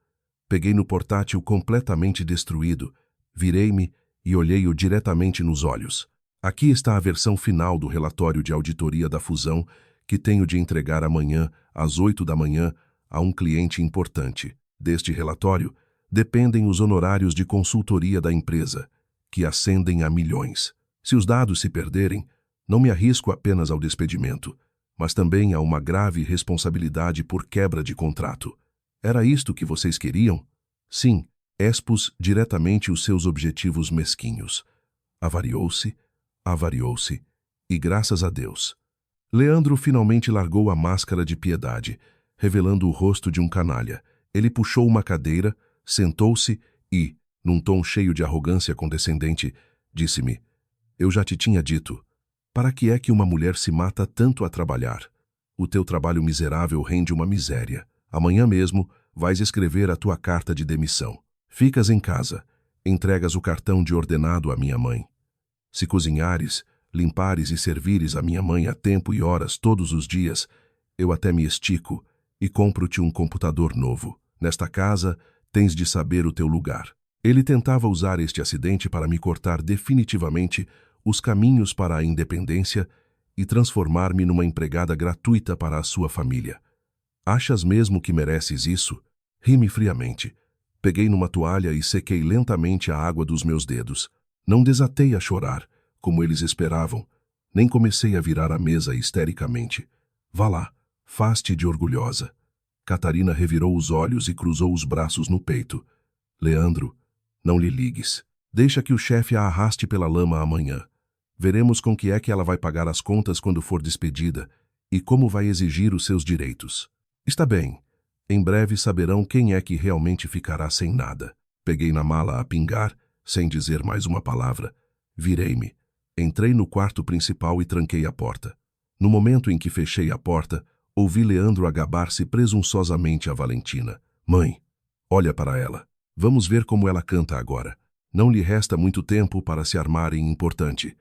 Peguei no portátil completamente destruído, virei-me e olhei-o diretamente nos olhos. Aqui está a versão final do relatório de auditoria da fusão que tenho de entregar amanhã, às 8 da manhã, a um cliente importante. Deste relatório, dependem os honorários de consultoria da empresa, que ascendem a milhões. Se os dados se perderem, não me arrisco apenas ao despedimento, mas também a uma grave responsabilidade por quebra de contrato. Era isto que vocês queriam? Sim, expus diretamente os seus objetivos mesquinhos. Avariou-se, e graças a Deus. Leandro finalmente largou a máscara de piedade, revelando o rosto de um canalha. Ele puxou uma cadeira, sentou-se e, num tom cheio de arrogância condescendente, disse-me: "Eu já te tinha dito. Para que é que uma mulher se mata tanto a trabalhar? O teu trabalho miserável rende uma miséria. Amanhã mesmo vais escrever a tua carta de demissão. Ficas em casa, entregas o cartão de ordenado à minha mãe. Se cozinhares, limpares e servires a minha mãe a tempo e horas todos os dias, eu até me estico e compro-te um computador novo. Nesta casa, tens de saber o teu lugar." Ele tentava usar este acidente para me cortar definitivamente os caminhos para a independência e transformar-me numa empregada gratuita para a sua família. "Achas mesmo que mereces isso?" Ri-me friamente. Peguei numa toalha e sequei lentamente a água dos meus dedos. Não desatei a chorar, como eles esperavam, nem comecei a virar a mesa histericamente. "Vá lá, faz-te de orgulhosa." Catarina revirou os olhos e cruzou os braços no peito. "Leandro, não lhe ligues. Deixa que o chefe a arraste pela lama amanhã. Veremos com que é que ela vai pagar as contas quando for despedida e como vai exigir os seus direitos." "Está bem. Em breve saberão quem é que realmente ficará sem nada." Peguei na mala a pingar, sem dizer mais uma palavra. Virei-me. Entrei no quarto principal e tranquei a porta. No momento em que fechei a porta, ouvi Leandro agabar-se presunçosamente a Valentina. "Mãe, olha para ela. Vamos ver como ela canta agora. Não lhe resta muito tempo para se armar em importante.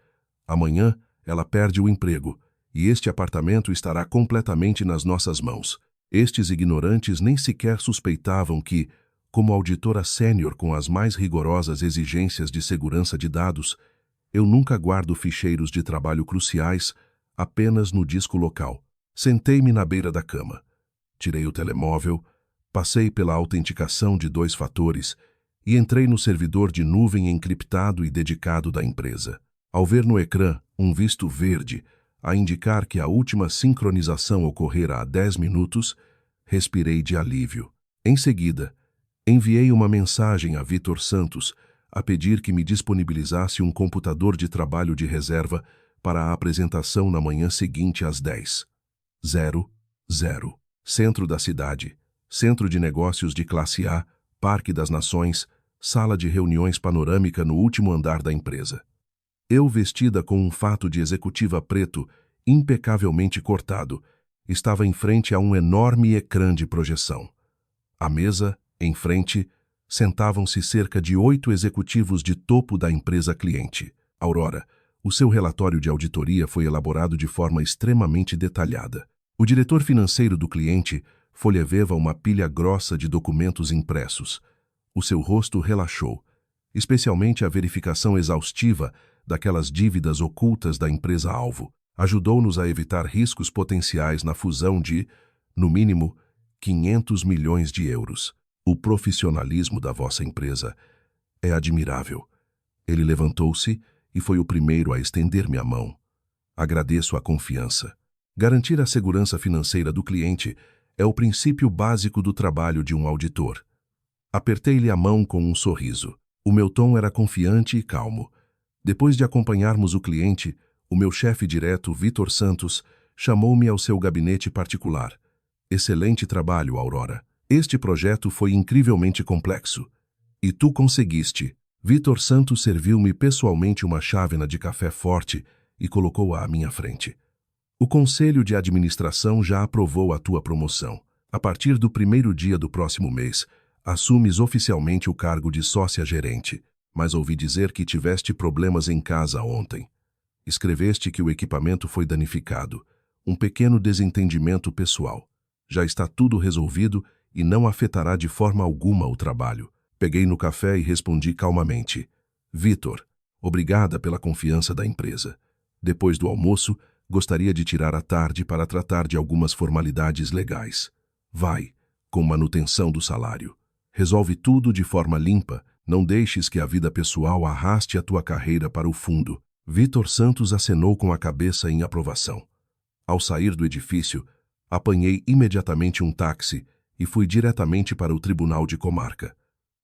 Amanhã ela perde o emprego e este apartamento estará completamente nas nossas mãos." Estes ignorantes nem sequer suspeitavam que, como auditora sênior com as mais rigorosas exigências de segurança de dados, eu nunca guardo ficheiros de trabalho cruciais apenas no disco local. Sentei-me na beira da cama. Tirei o telemóvel, passei pela autenticação de 2 fatores e entrei no servidor de nuvem encriptado e dedicado da empresa. Ao ver no ecrã um visto verde a indicar que a última sincronização ocorrera há 10 minutos, respirei de alívio. Em seguida, enviei uma mensagem a Vitor Santos a pedir que me disponibilizasse um computador de trabalho de reserva para a apresentação na manhã seguinte às 10h00. Centro da cidade, centro de negócios de classe A, Parque das Nações, sala de reuniões panorâmica no último andar da empresa. Eu, vestida com um fato de executiva preto, impecavelmente cortado, estava em frente a um enorme ecrã de projeção. À mesa, em frente, sentavam-se cerca de 8 executivos de topo da empresa cliente. Aurora, o seu relatório de auditoria foi elaborado de forma extremamente detalhada. O diretor financeiro do cliente folheveva uma pilha grossa de documentos impressos. O seu rosto relaxou, especialmente a verificação exaustiva daquelas dívidas ocultas da empresa-alvo. Ajudou-nos a evitar riscos potenciais na fusão de, no mínimo, 500 milhões de euros. "O profissionalismo da vossa empresa é admirável." Ele levantou-se e foi o primeiro a estender-me a mão. "Agradeço a confiança. Garantir a segurança financeira do cliente é o princípio básico do trabalho de um auditor." Apertei-lhe a mão com um sorriso. O meu tom era confiante e calmo. Depois de acompanharmos o cliente, o meu chefe direto, Vitor Santos, chamou-me ao seu gabinete particular. "Excelente trabalho, Aurora. Este projeto foi incrivelmente complexo. E tu conseguiste." Vitor Santos serviu-me pessoalmente uma chávena de café forte e colocou-a à minha frente. "O Conselho de Administração já aprovou a tua promoção. A partir do 1º dia do próximo mês, assumes oficialmente o cargo de sócia-gerente. Mas ouvi dizer que tiveste problemas em casa ontem. Escreveste que o equipamento foi danificado. Um pequeno desentendimento pessoal. Já está tudo resolvido e não afetará de forma alguma o trabalho. Peguei no café e respondi calmamente: Vitor, obrigada pela confiança da empresa. Depois do almoço, gostaria de tirar a tarde para tratar de algumas formalidades legais. Vai, com manutenção do salário. Resolve tudo de forma limpa, não deixes que a vida pessoal arraste a tua carreira para o fundo. Vitor Santos acenou com a cabeça em aprovação. Ao sair do edifício, apanhei imediatamente um táxi e fui diretamente para o Tribunal de Comarca.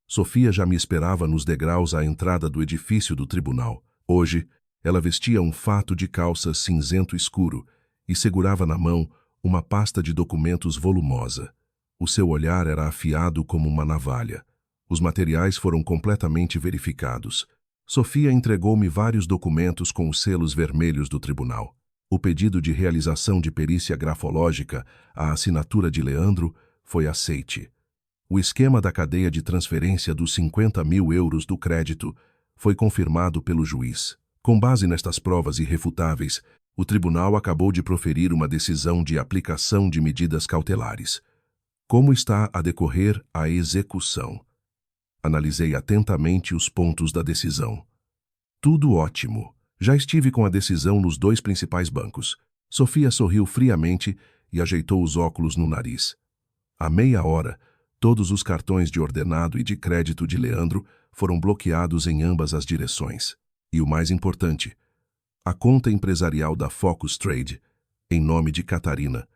Sofia já me esperava nos degraus à entrada do edifício do tribunal. Hoje, ela vestia um fato de calça cinzento escuro e segurava na mão uma pasta de documentos volumosa. O seu olhar era afiado como uma navalha. Os materiais foram completamente verificados. Sofia entregou-me vários documentos com os selos vermelhos do tribunal. O pedido de realização de perícia grafológica à assinatura de Leandro foi aceite. O esquema da cadeia de transferência dos 50 mil euros do crédito foi confirmado pelo juiz. Com base nestas provas irrefutáveis, o tribunal acabou de proferir uma decisão de aplicação de medidas cautelares. Como está a decorrer a execução? Analisei atentamente os pontos da decisão. Tudo ótimo. Já estive com a decisão nos 2 principais bancos. Sofia sorriu friamente e ajeitou os óculos no nariz. À meia hora, todos os cartões de ordenado e de crédito de Leandro foram bloqueados em ambas as direções. E o mais importante, a conta empresarial da Focus Trade, em nome de Catarina,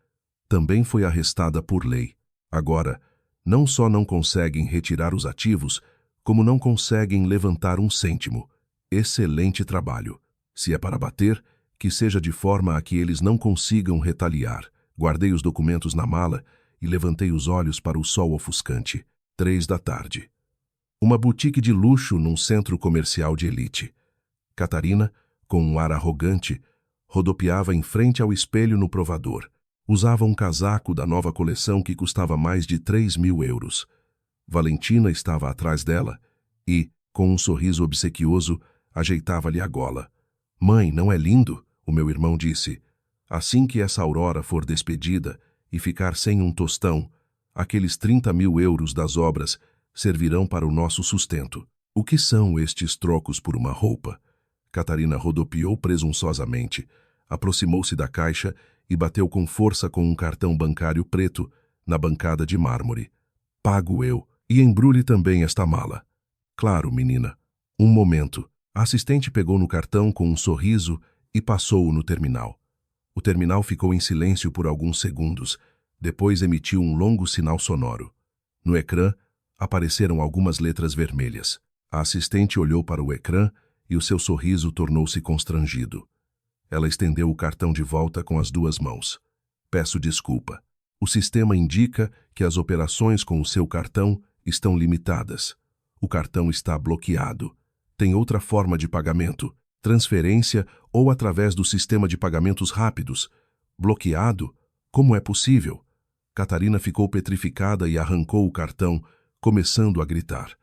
também foi arrestada por lei. Agora, não só não conseguem retirar os ativos, como não conseguem levantar um cêntimo. Excelente trabalho. Se é para bater, que seja de forma a que eles não consigam retaliar. Guardei os documentos na mala e levantei os olhos para o sol ofuscante. 3 da tarde. Uma boutique de luxo num centro comercial de elite. Catarina, com um ar arrogante, rodopiava em frente ao espelho no provador. Usava um casaco da nova coleção que custava mais de 3 mil euros. Valentina estava atrás dela e, com um sorriso obsequioso, ajeitava-lhe a gola. Mãe, não é lindo? O meu irmão disse. Assim que essa Aurora for despedida e ficar sem um tostão, aqueles 30 mil euros das obras servirão para o nosso sustento. O que são estes trocos por uma roupa? Catarina rodopiou presunçosamente, aproximou-se da caixa e bateu com força com um cartão bancário preto na bancada de mármore. Pago eu, e embrulhe também esta mala. Claro, menina. Um momento. A assistente pegou no cartão com um sorriso e passou-o no terminal. O terminal ficou em silêncio por alguns segundos, depois emitiu um longo sinal sonoro. No ecrã, apareceram algumas letras vermelhas. A assistente olhou para o ecrã e o seu sorriso tornou-se constrangido. Ela estendeu o cartão de volta com as 2 mãos. Peço desculpa. O sistema indica que as operações com o seu cartão estão limitadas. O cartão está bloqueado. Tem outra forma de pagamento, transferência ou através do sistema de pagamentos rápidos. Bloqueado? Como é possível? Catarina ficou petrificada e arrancou o cartão, começando a gritar.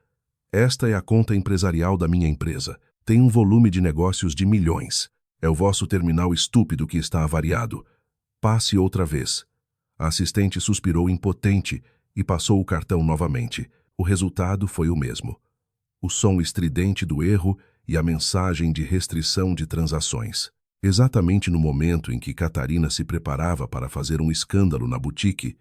Esta é a conta empresarial da minha empresa. Tem um volume de negócios de milhões. É o vosso terminal estúpido que está avariado. Passe outra vez. A assistente suspirou impotente e passou o cartão novamente. O resultado foi o mesmo. O som estridente do erro e a mensagem de restrição de transações. Exatamente no momento em que Catarina se preparava para fazer um escândalo na boutique,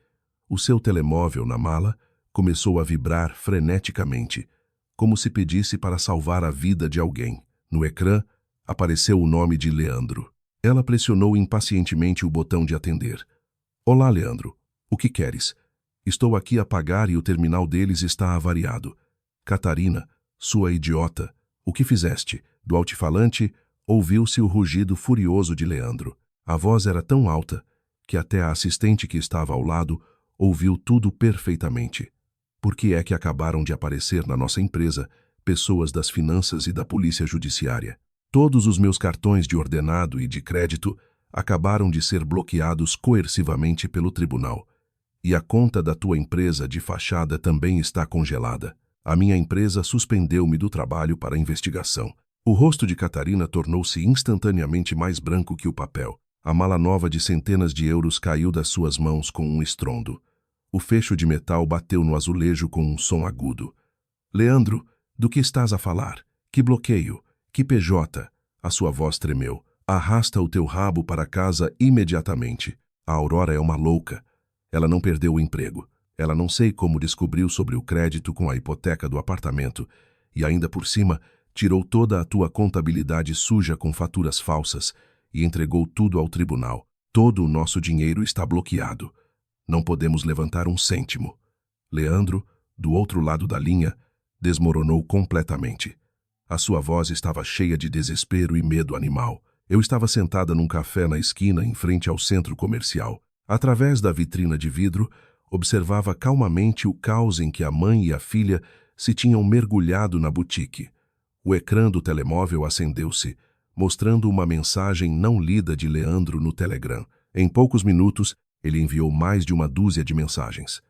o seu telemóvel na mala começou a vibrar freneticamente, como se pedisse para salvar a vida de alguém. No ecrã, apareceu o nome de Leandro. Ela pressionou impacientemente o botão de atender. Olá, Leandro. O que queres? Estou aqui a pagar e o terminal deles está avariado. Catarina, sua idiota, o que fizeste? Do altifalante, ouviu-se o rugido furioso de Leandro. A voz era tão alta que até a assistente que estava ao lado ouviu tudo perfeitamente. Por que é que acabaram de aparecer na nossa empresa pessoas das finanças e da polícia judiciária? Todos os meus cartões de ordenado e de crédito acabaram de ser bloqueados coercivamente pelo tribunal. E a conta da tua empresa de fachada também está congelada. A minha empresa suspendeu-me do trabalho para investigação. O rosto de Catarina tornou-se instantaneamente mais branco que o papel. A mala nova de centenas de euros caiu das suas mãos com um estrondo. O fecho de metal bateu no azulejo com um som agudo. Leandro, do que estás a falar? Que bloqueio? Que PJ? A sua voz tremeu. Arrasta o teu rabo para casa imediatamente. A Aurora é uma louca. Ela não perdeu o emprego. Ela não sei como descobriu sobre o crédito com a hipoteca do apartamento e ainda por cima tirou toda a tua contabilidade suja com faturas falsas e entregou tudo ao tribunal. Todo o nosso dinheiro está bloqueado. Não podemos levantar um cêntimo. Leandro, do outro lado da linha, desmoronou completamente. A sua voz estava cheia de desespero e medo animal. Eu estava sentada num café na esquina em frente ao centro comercial. Através da vitrina de vidro, observava calmamente o caos em que a mãe e a filha se tinham mergulhado na boutique. O ecrã do telemóvel acendeu-se, mostrando uma mensagem não lida de Leandro no Telegram. Em poucos minutos, ele enviou mais de uma dúzia de mensagens.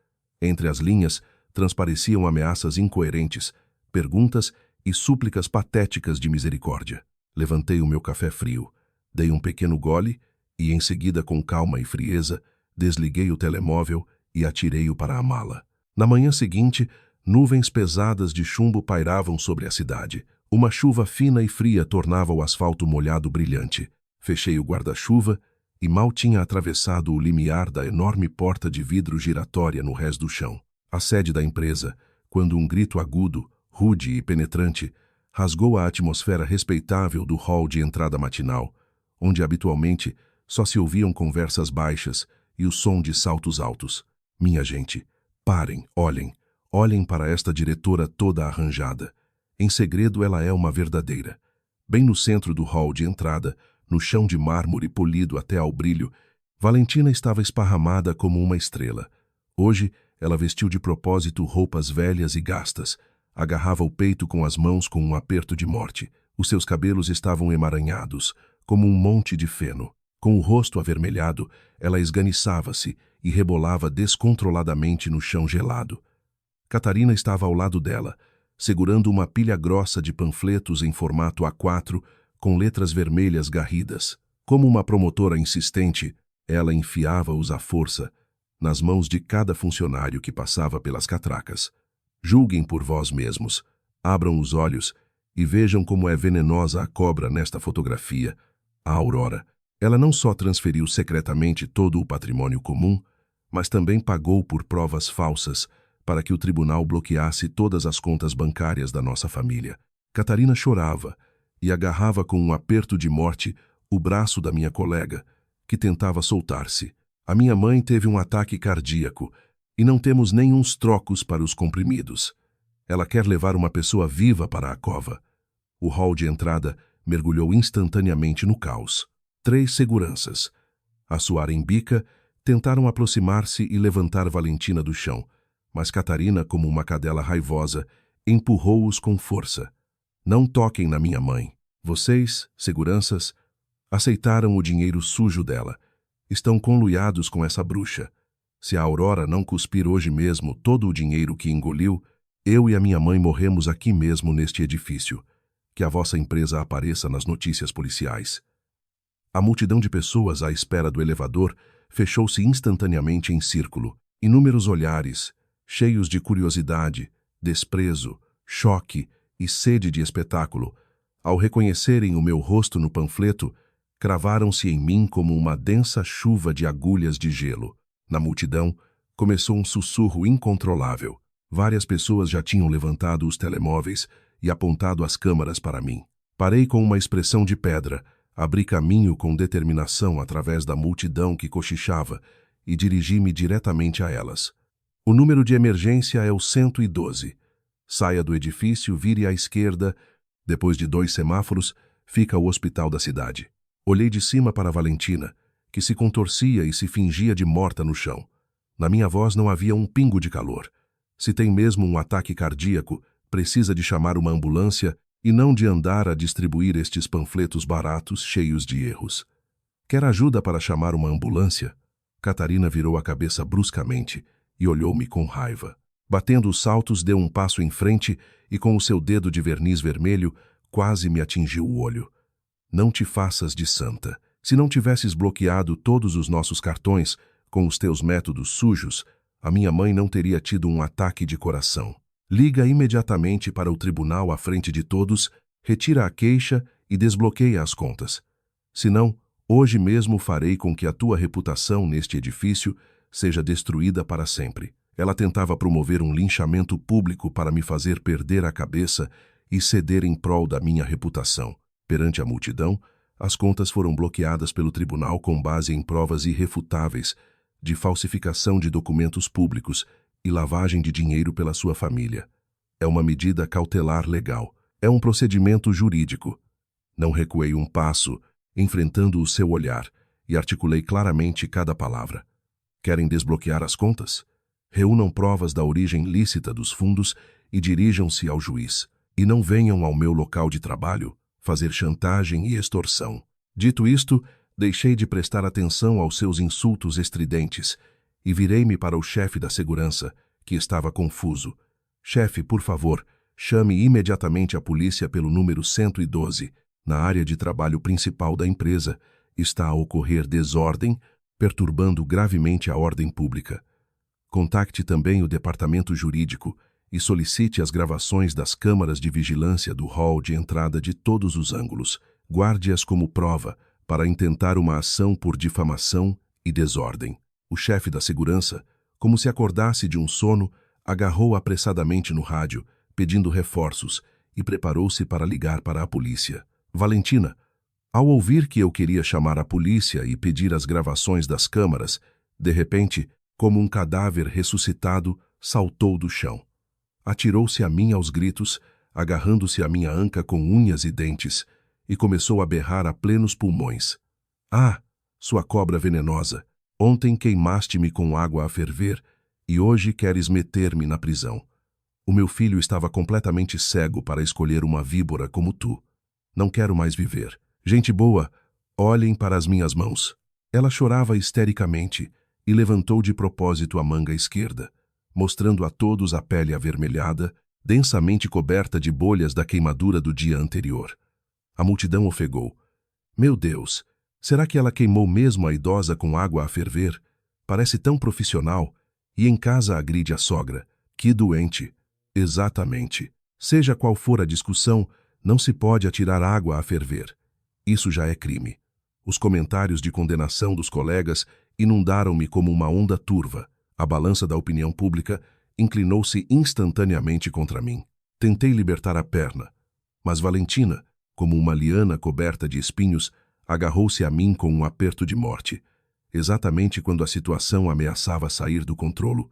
Entre as linhas, transpareciam ameaças incoerentes, perguntas e súplicas patéticas de misericórdia. Levantei o meu café frio, dei um pequeno gole e, em seguida, com calma e frieza, desliguei o telemóvel e atirei-o para a mala. Na manhã seguinte, nuvens pesadas de chumbo pairavam sobre a cidade. Uma chuva fina e fria tornava o asfalto molhado brilhante. Fechei o guarda-chuva e mal tinha atravessado o limiar da enorme porta de vidro giratória no rés do chão. A sede da empresa, quando um grito agudo, rude e penetrante, rasgou a atmosfera respeitável do hall de entrada matinal, onde habitualmente só se ouviam conversas baixas e o som de saltos altos. Minha gente, parem, olhem para esta diretora toda arranjada. Em segredo ela é uma verdadeira. Bem no centro do hall de entrada, no chão de mármore polido até ao brilho, Valentina estava esparramada como uma estrela. Hoje, ela vestiu de propósito roupas velhas e gastas, agarrava o peito com as mãos com um aperto de morte. Os seus cabelos estavam emaranhados, como um monte de feno. Com o rosto avermelhado, ela esganiçava-se e rebolava descontroladamente no chão gelado. Catarina estava ao lado dela, segurando uma pilha grossa de panfletos em formato A4, com letras vermelhas garridas. Como uma promotora insistente, ela enfiava-os à força nas mãos de cada funcionário que passava pelas catracas. Julguem por vós mesmos, abram os olhos e vejam como é venenosa a cobra nesta fotografia, a Aurora. Ela não só transferiu secretamente todo o patrimônio comum, mas também pagou por provas falsas para que o tribunal bloqueasse todas as contas bancárias da nossa família. Catarina chorava e agarrava com um aperto de morte o braço da minha colega, que tentava soltar-se. A minha mãe teve um ataque cardíaco e não temos nem uns trocos para os comprimidos. Ela quer levar uma pessoa viva para a cova. O hall de entrada mergulhou instantaneamente no caos. 3 seguranças, a suar em bica, tentaram aproximar-se e levantar Valentina do chão, mas Catarina, como uma cadela raivosa, empurrou-os com força. Não toquem na minha mãe. Vocês, seguranças, aceitaram o dinheiro sujo dela. Estão conluiados com essa bruxa. Se a Aurora não cuspir hoje mesmo todo o dinheiro que engoliu, eu e a minha mãe morremos aqui mesmo neste edifício. Que a vossa empresa apareça nas notícias policiais. A multidão de pessoas à espera do elevador fechou-se instantaneamente em círculo. Inúmeros olhares, cheios de curiosidade, desprezo, choque e sede de espetáculo, ao reconhecerem o meu rosto no panfleto, cravaram-se em mim como uma densa chuva de agulhas de gelo. Na multidão, começou um sussurro incontrolável. Várias pessoas já tinham levantado os telemóveis e apontado as câmaras para mim. Parei com uma expressão de pedra, abri caminho com determinação através da multidão que cochichava e dirigi-me diretamente a elas. O número de emergência é o 112. Saia do edifício, vire à esquerda. Depois de 2 semáforos, fica o hospital da cidade. Olhei de cima para Valentina, que se contorcia e se fingia de morta no chão. Na minha voz não havia um pingo de calor. Se tem mesmo um ataque cardíaco, precisa de chamar uma ambulância e não de andar a distribuir estes panfletos baratos cheios de erros. Quer ajuda para chamar uma ambulância? Catarina virou a cabeça bruscamente e olhou-me com raiva. Batendo os saltos, deu um passo em frente e com o seu dedo de verniz vermelho quase me atingiu o olho. Não te faças de santa. Se não tivesses bloqueado todos os nossos cartões com os teus métodos sujos, A minha mãe não teria tido um ataque de coração. Liga imediatamente para o tribunal à frente de todos, retira a queixa e desbloqueia as contas. Senão, hoje mesmo farei com que a tua reputação neste edifício seja destruída para sempre. Ela tentava promover um linchamento público para me fazer perder a cabeça e ceder em prol da minha reputação. Perante a multidão, as contas foram bloqueadas pelo tribunal com base em provas irrefutáveis de falsificação de documentos públicos e lavagem de dinheiro pela sua família. É uma medida cautelar legal. É um procedimento jurídico. Não recuei um passo, enfrentando o seu olhar, e articulei claramente cada palavra. Querem desbloquear as contas? Reúnam provas da origem lícita dos fundos e dirijam-se ao juiz. E não venham ao meu local de trabalho fazer chantagem e extorsão. Dito isto, deixei de prestar atenção aos seus insultos estridentes e virei-me para o chefe da segurança, que estava confuso. Chefe, por favor, chame imediatamente a polícia pelo número 112. Na área de trabalho principal da empresa está a ocorrer desordem, perturbando gravemente a ordem pública. Contacte também o departamento jurídico e solicite as gravações das câmaras de vigilância do hall de entrada de todos os ângulos. Guarde-as como prova para intentar uma ação por difamação e desordem. O chefe da segurança, como se acordasse de um sono, agarrou apressadamente no rádio, pedindo reforços, e preparou-se para ligar para a polícia. Valentina, ao ouvir que eu queria chamar a polícia e pedir as gravações das câmaras, de repente, como um cadáver ressuscitado, saltou do chão. Atirou-se a mim aos gritos, agarrando-se à minha anca com unhas e dentes, e começou a berrar a plenos pulmões. Ah, sua cobra venenosa, ontem queimaste-me com água a ferver e hoje queres meter-me na prisão. O meu filho estava completamente cego para escolher uma víbora como tu. Não quero mais viver. Gente boa, olhem para as minhas mãos. Ela chorava histericamente e levantou de propósito a manga esquerda, mostrando a todos a pele avermelhada, densamente coberta de bolhas da queimadura do dia anterior. A multidão ofegou. Meu Deus, será que ela queimou mesmo a idosa com água a ferver? Parece tão profissional. E em casa agride a sogra. Que doente. Exatamente. Seja qual for a discussão, não se pode atirar água a ferver. Isso já é crime. Os comentários de condenação dos colegas inundaram-me como uma onda turva. A balança da opinião pública inclinou-se instantaneamente contra mim. Tentei libertar a perna, mas Valentina, como uma liana coberta de espinhos, agarrou-se a mim com um aperto de morte. Exatamente quando a situação ameaçava sair do controlo,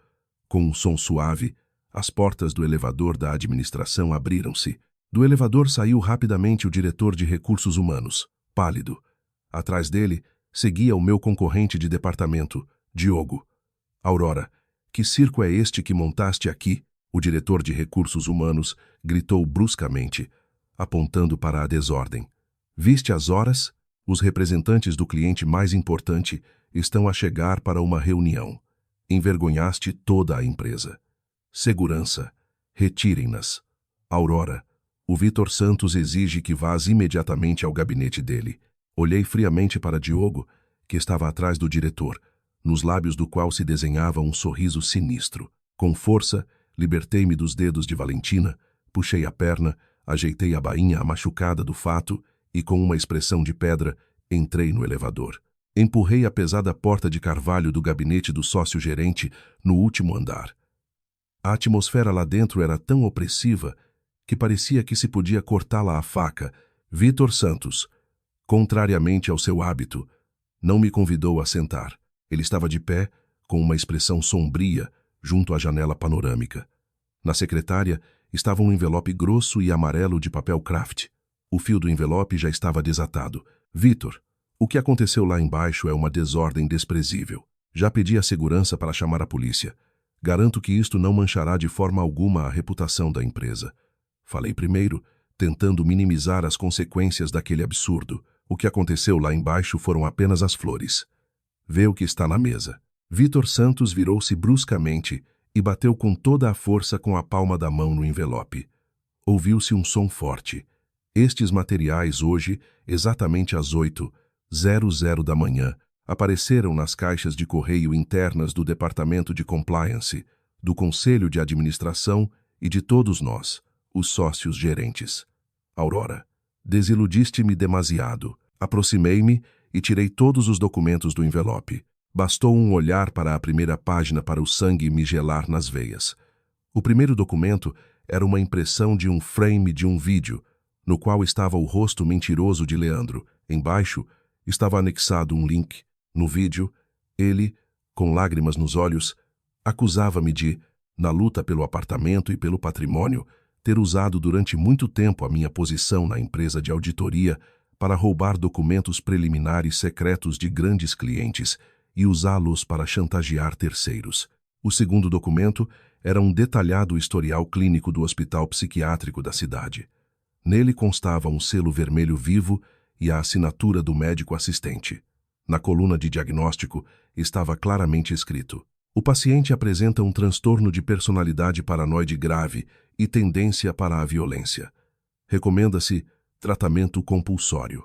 com um som suave, as portas do elevador da administração abriram-se. Do elevador saiu rapidamente o diretor de recursos humanos, pálido. Atrás dele seguia o meu concorrente de departamento, Diogo. Aurora, que circo é este que montaste aqui? O diretor de recursos humanos gritou bruscamente, apontando para a desordem. Viste as horas? Os representantes do cliente mais importante estão a chegar para uma reunião. Envergonhaste toda a empresa. Segurança. Retirem-nas. Aurora, o Vitor Santos exige que vás imediatamente ao gabinete dele. Olhei friamente para Diogo, que estava atrás do diretor, nos lábios do qual se desenhava um sorriso sinistro. Com força, libertei-me dos dedos de Valentina, puxei a perna, ajeitei a bainha machucada do fato e, com uma expressão de pedra, entrei no elevador. Empurrei a pesada porta de carvalho do gabinete do sócio-gerente no último andar. A atmosfera lá dentro era tão opressiva que parecia que se podia cortá-la à faca. Vitor Santos, contrariamente ao seu hábito, não me convidou a sentar. Ele estava de pé, com uma expressão sombria, junto à janela panorâmica. Na secretária estava um envelope grosso e amarelo de papel craft. O fio do envelope já estava desatado. Vitor, o que aconteceu lá embaixo é uma desordem desprezível. Já pedi à segurança para chamar a polícia. Garanto que isto não manchará de forma alguma a reputação da empresa. Falei primeiro, tentando minimizar as consequências daquele absurdo. O que aconteceu lá embaixo foram apenas as flores. Vê o que está na mesa. Vitor Santos virou-se bruscamente e bateu com toda a força com a palma da mão no envelope. Ouviu-se um som forte. Estes materiais hoje, exatamente às 8h00 da manhã, Apareceram nas caixas de correio internas do Departamento de Compliance, do Conselho de Administração e de todos nós, os sócios gerentes. Aurora, desiludiste-me demasiado. Aproximei-me e tirei todos os documentos do envelope. Bastou um olhar para a primeira página para o sangue me gelar nas veias. O primeiro documento era uma impressão de um frame de um vídeo, no qual estava o rosto mentiroso de Leandro. Embaixo estava anexado um link. No vídeo, ele, com lágrimas nos olhos, acusava-me de, na luta pelo apartamento e pelo patrimônio, ter usado durante muito tempo a minha posição na empresa de auditoria para roubar documentos preliminares secretos de grandes clientes e usá-los para chantagear terceiros. O segundo documento era um detalhado historial clínico do hospital psiquiátrico da cidade. Nele constava um selo vermelho vivo e a assinatura do médico assistente. Na coluna de diagnóstico estava claramente escrito: o paciente apresenta um transtorno de personalidade paranoide grave e tendência para a violência. Recomenda-se tratamento compulsório.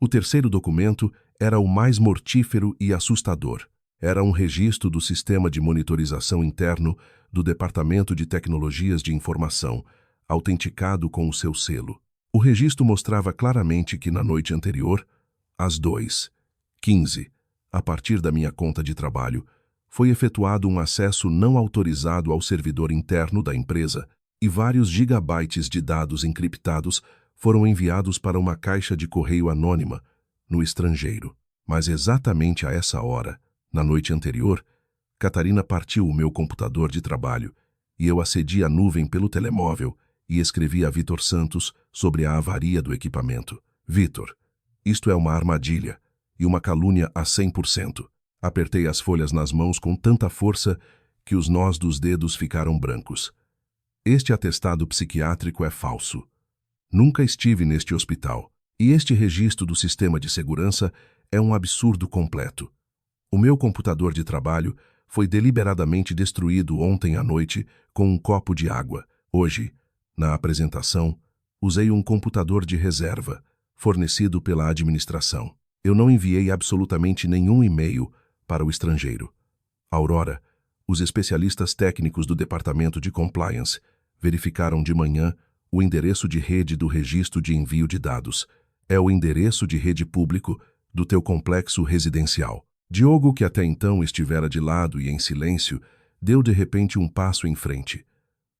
O terceiro documento era o mais mortífero e assustador. Era um registro do sistema de monitorização interno do Departamento de Tecnologias de Informação, autenticado com o seu selo. O registro mostrava claramente que na noite anterior, às 2h15, a partir da minha conta de trabalho, foi efetuado um acesso não autorizado ao servidor interno da empresa e vários gigabytes de dados encriptados foram enviados para uma caixa de correio anônima, no estrangeiro. Mas exatamente a essa hora, na noite anterior, Catarina partiu o meu computador de trabalho e eu acedi à nuvem pelo telemóvel e escrevi a Vitor Santos sobre a avaria do equipamento. Vitor, isto é uma armadilha e uma calúnia a 100%. Apertei as folhas nas mãos com tanta força que os nós dos dedos ficaram brancos. Este atestado psiquiátrico é falso. Nunca estive neste hospital. E este registro do sistema de segurança é um absurdo completo. O meu computador de trabalho foi deliberadamente destruído ontem à noite com um copo de água. Hoje, na apresentação, usei um computador de reserva, fornecido pela administração. Eu não enviei absolutamente nenhum e-mail para o estrangeiro. Aurora, os especialistas técnicos do Departamento de Compliance verificaram de manhã o endereço de rede do registro de envio de dados. É o endereço de rede público do teu complexo residencial. Diogo, que até então estivera de lado e em silêncio, deu de repente um passo em frente.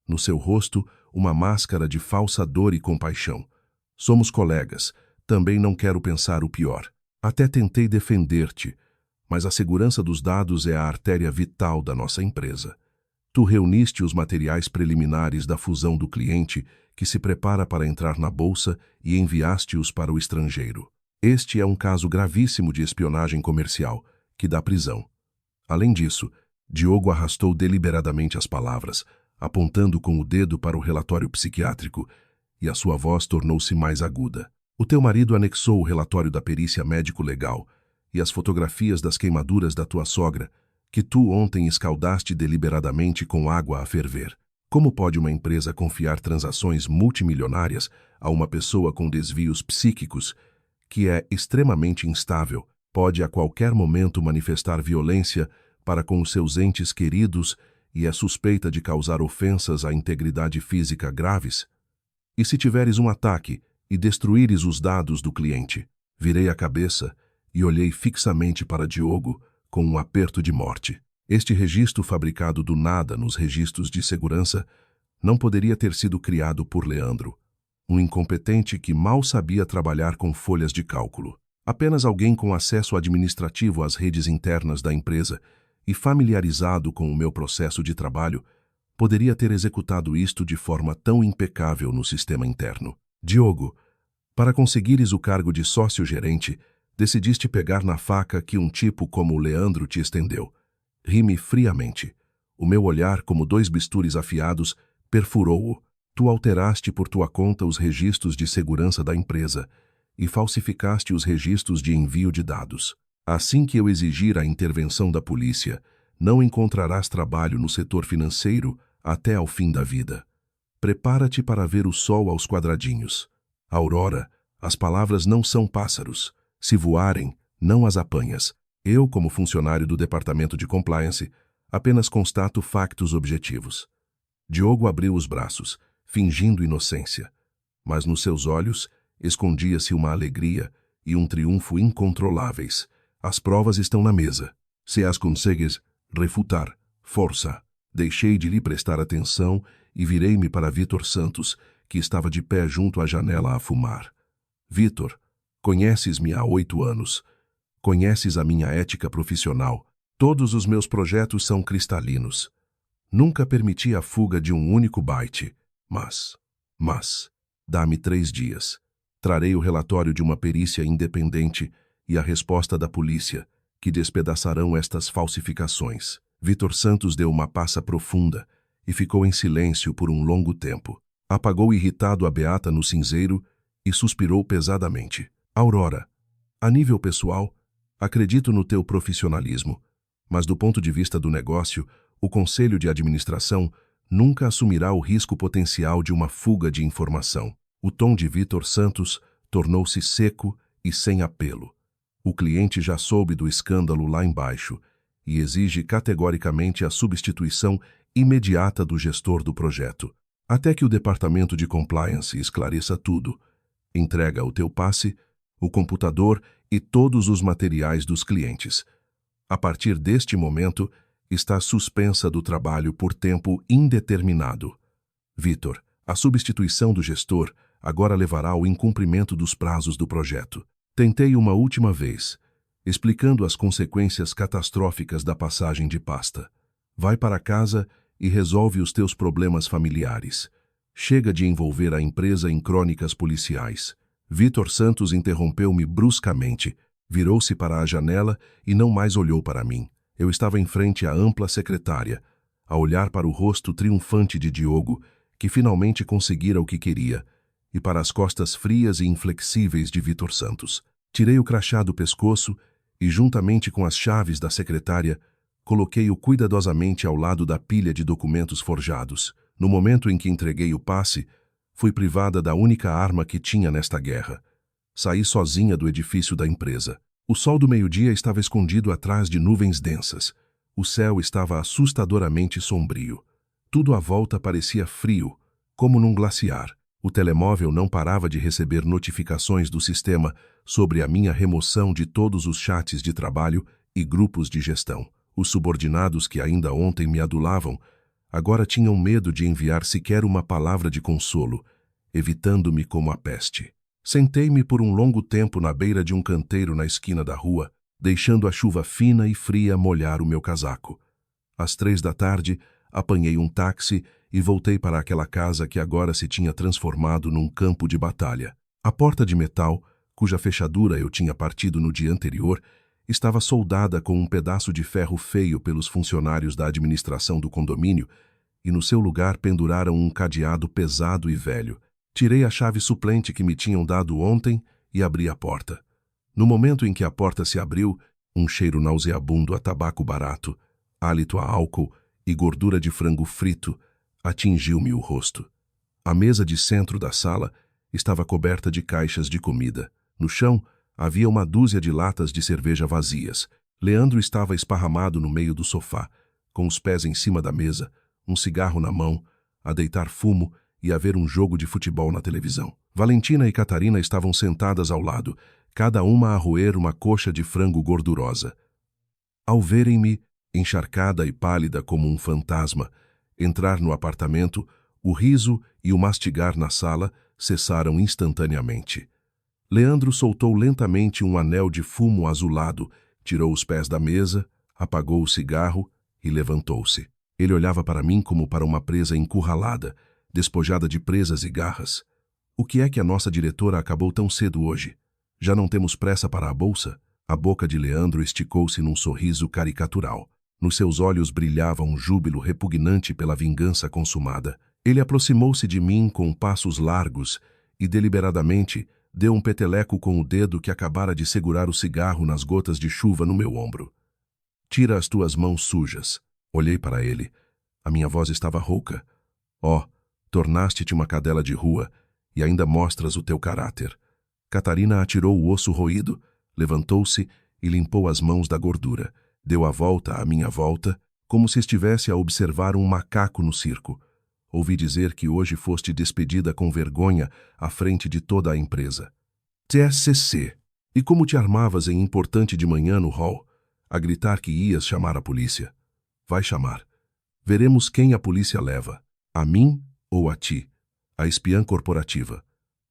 No seu rosto, uma máscara de falsa dor e compaixão. Somos colegas, também não quero pensar o pior. Até tentei defender-te, mas a segurança dos dados é a artéria vital da nossa empresa. Tu reuniste os materiais preliminares da fusão do cliente que se prepara para entrar na bolsa e enviaste-os para o estrangeiro. Este é um caso gravíssimo de espionagem comercial, que dá prisão. Além disso, Diogo arrastou deliberadamente as palavras, apontando com o dedo para o relatório psiquiátrico, e a sua voz tornou-se mais aguda. O teu marido anexou o relatório da perícia médico-legal e as fotografias das queimaduras da tua sogra, que tu ontem escaldaste deliberadamente com água a ferver. Como pode uma empresa confiar transações multimilionárias a uma pessoa com desvios psíquicos, que é extremamente instável, pode a qualquer momento manifestar violência para com os seus entes queridos e é suspeita de causar ofensas à integridade física graves? E se tiveres um ataque e destruíres os dados do cliente? Virei a cabeça e olhei fixamente para Diogo com um aperto de morte. Este registro fabricado do nada nos registros de segurança não poderia ter sido criado por Leandro, um incompetente que mal sabia trabalhar com folhas de cálculo. Apenas alguém com acesso administrativo às redes internas da empresa e familiarizado com o meu processo de trabalho poderia ter executado isto de forma tão impecável no sistema interno. Diogo, para conseguires o cargo de sócio-gerente, decidiste pegar na faca que um tipo como o Leandro te estendeu. Ri-me friamente. O meu olhar, como 2 bisturis afiados, perfurou-o. Tu alteraste por tua conta os registros de segurança da empresa e falsificaste os registros de envio de dados. Assim que eu exigir a intervenção da polícia, não encontrarás trabalho no setor financeiro até ao fim da vida. Prepara-te para ver o sol aos quadradinhos. Aurora, as palavras não são pássaros. Se voarem, não as apanhas. Eu, como funcionário do departamento de compliance, apenas constato factos objetivos. Diogo abriu os braços, fingindo inocência, mas nos seus olhos escondia-se uma alegria e um triunfo incontroláveis. As provas estão na mesa. Se as consegues refutar, força. Deixei de lhe prestar atenção e virei-me para Vitor Santos, que estava de pé junto à janela a fumar. Vitor, conheces-me há 8 anos. Conheces a minha ética profissional. Todos os meus projetos são cristalinos. Nunca permiti a fuga de um único byte. Mas, dá-me 3 dias. Trarei o relatório de uma perícia independente e a resposta da polícia, que despedaçarão estas falsificações. Vitor Santos deu uma passa profunda e ficou em silêncio por um longo tempo. Apagou irritado a beata no cinzeiro e suspirou pesadamente. Aurora, a nível pessoal, acredito no teu profissionalismo, mas do ponto de vista do negócio, o Conselho de Administração nunca assumirá o risco potencial de uma fuga de informação. O tom de Vitor Santos tornou-se seco e sem apelo. O cliente já soube do escândalo lá embaixo e exige categoricamente a substituição imediata do gestor do projeto, até que o departamento de compliance esclareça tudo. Entrega o teu passe, o computador e todos os materiais dos clientes. A partir deste momento, está suspensa do trabalho por tempo indeterminado. Vitor, a substituição do gestor agora levará ao incumprimento dos prazos do projeto. Tentei uma última vez, explicando as consequências catastróficas da passagem de pasta. Vai para casa e resolve os teus problemas familiares. Chega de envolver a empresa em crônicas policiais. Vitor Santos interrompeu-me bruscamente, virou-se para a janela e não mais olhou para mim. Eu estava em frente à ampla secretária, a olhar para o rosto triunfante de Diogo, que finalmente conseguira o que queria, e para as costas frias e inflexíveis de Vitor Santos. Tirei o crachá do pescoço e, juntamente com as chaves da secretária, coloquei-o cuidadosamente ao lado da pilha de documentos forjados. No momento em que entreguei o passe, fui privada da única arma que tinha nesta guerra. Saí sozinha do edifício da empresa. O sol do meio-dia estava escondido atrás de nuvens densas. O céu estava assustadoramente sombrio. Tudo à volta parecia frio, como num glaciar. O telemóvel não parava de receber notificações do sistema sobre a minha remoção de todos os chats de trabalho e grupos de gestão. Os subordinados que ainda ontem me adulavam, agora tinham medo de enviar sequer uma palavra de consolo, evitando-me como a peste. Sentei-me por um longo tempo na beira de um canteiro na esquina da rua, deixando a chuva fina e fria molhar o meu casaco. Às 3 da tarde, apanhei um táxi e voltei para aquela casa que agora se tinha transformado num campo de batalha. A porta de metal, cuja fechadura eu tinha partido no dia anterior, estava soldada com um pedaço de ferro feio pelos funcionários da administração do condomínio e no seu lugar penduraram um cadeado pesado e velho. Tirei a chave suplente que me tinham dado ontem e abri a porta. No momento em que a porta se abriu, um cheiro nauseabundo a tabaco barato, hálito a álcool e gordura de frango frito atingiu-me o rosto. A mesa de centro da sala estava coberta de caixas de comida. No chão havia uma dúzia de latas de cerveja vazias. Leandro estava esparramado no meio do sofá, com os pés em cima da mesa, um cigarro na mão, a deitar fumo e a ver um jogo de futebol na televisão. Valentina e Catarina estavam sentadas ao lado, cada uma a roer uma coxa de frango gordurosa. Ao verem-me, encharcada e pálida como um fantasma, entrar no apartamento, o riso e o mastigar na sala cessaram instantaneamente. Leandro soltou lentamente um anel de fumo azulado, tirou os pés da mesa, apagou o cigarro e levantou-se. Ele olhava para mim como para uma presa encurralada, despojada de presas e garras. O que é que a nossa diretora acabou tão cedo hoje? Já não temos pressa para a bolsa? A boca de Leandro esticou-se num sorriso caricatural. Nos seus olhos brilhava um júbilo repugnante pela vingança consumada. Ele aproximou-se de mim com passos largos e, deliberadamente, deu um peteleco com o dedo que acabara de segurar o cigarro nas gotas de chuva no meu ombro. Tira as tuas mãos sujas. Olhei para ele. A minha voz estava rouca. Tornaste-te uma cadela de rua e ainda mostras o teu caráter. Catarina atirou o osso roído, levantou-se e limpou as mãos da gordura. Deu a volta à minha volta, como se estivesse a observar um macaco no circo. Ouvi dizer que hoje foste despedida com vergonha à frente de toda a empresa. TSCC. E como te armavas em importante de manhã no hall, a gritar que ias chamar a polícia? Vai chamar. Veremos quem a polícia leva. A mim ou a ti? A espiã corporativa.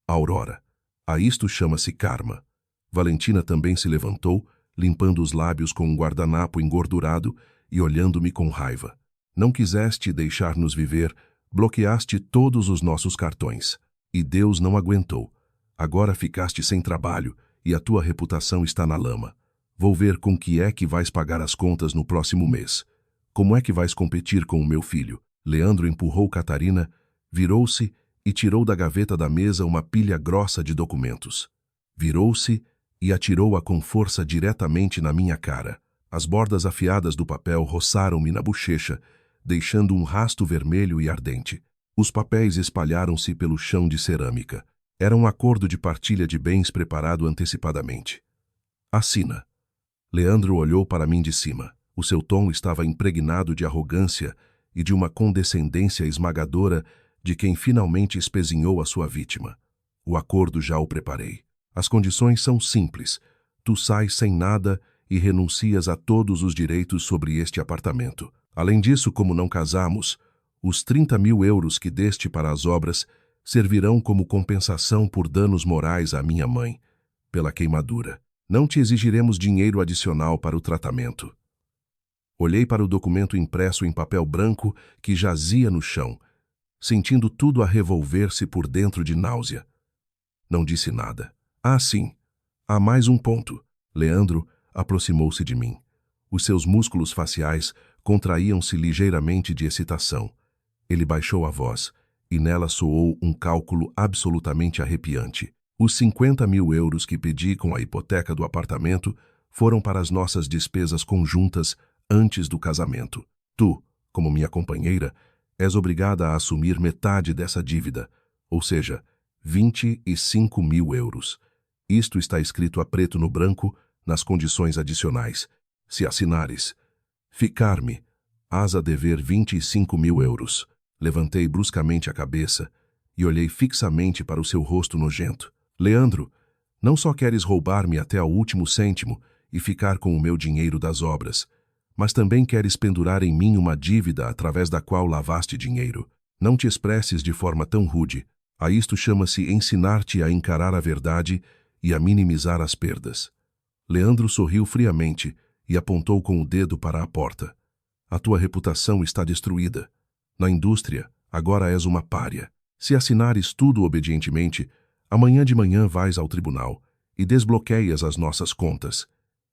Aurora. A isto chama-se karma. Valentina também se levantou, limpando os lábios com um guardanapo engordurado e olhando-me com raiva. Não quiseste deixar-nos viver, bloqueaste todos os nossos cartões. E Deus não aguentou. Agora ficaste sem trabalho e a tua reputação está na lama. Vou ver com que é que vais pagar as contas no próximo mês. Como é que vais competir com o meu filho? Leandro empurrou Catarina, virou-se e tirou da gaveta da mesa uma pilha grossa de documentos. Virou-se e atirou-a com força diretamente na minha cara. As bordas afiadas do papel roçaram-me na bochecha, deixando um rasto vermelho e ardente. Os papéis espalharam-se pelo chão de cerâmica. Era um acordo de partilha de bens preparado antecipadamente. Assina. Leandro olhou para mim de cima. O seu tom estava impregnado de arrogância e de uma condescendência esmagadora de quem finalmente espezinhou a sua vítima. O acordo já o preparei. As condições são simples. Tu sais sem nada e renuncias a todos os direitos sobre este apartamento. Além disso, como não casamos, os 30.000 euros que deste para as obras servirão como compensação por danos morais à minha mãe, pela queimadura. Não te exigiremos dinheiro adicional para o tratamento. Olhei para o documento impresso em papel branco que jazia no chão, sentindo tudo a revolver-se por dentro de náusea. Não disse nada. Ah, sim. Há mais um ponto. Leandro aproximou-se de mim. Os seus músculos faciais contraíam-se ligeiramente de excitação. Ele baixou a voz, e nela soou um cálculo absolutamente arrepiante. Os 50.000 euros que pedi com a hipoteca do apartamento foram para as nossas despesas conjuntas antes do casamento. Tu, como minha companheira, és obrigada a assumir metade dessa dívida, ou seja, 25.000 euros. Isto está escrito a preto no branco nas condições adicionais. Se assinares, ficar-me, hás a dever 25.000 euros. Levantei bruscamente a cabeça e olhei fixamente para o seu rosto nojento. Leandro, não só queres roubar-me até ao último cêntimo e ficar com o meu dinheiro das obras, mas também queres pendurar em mim uma dívida através da qual lavaste dinheiro. Não te expresses de forma tão rude. A isto chama-se ensinar-te a encarar a verdade e a minimizar as perdas. Leandro sorriu friamente e apontou com o dedo para a porta. A tua reputação está destruída. Na indústria, agora és uma pária. Se assinares tudo obedientemente, amanhã de manhã vais ao tribunal e desbloqueias as nossas contas.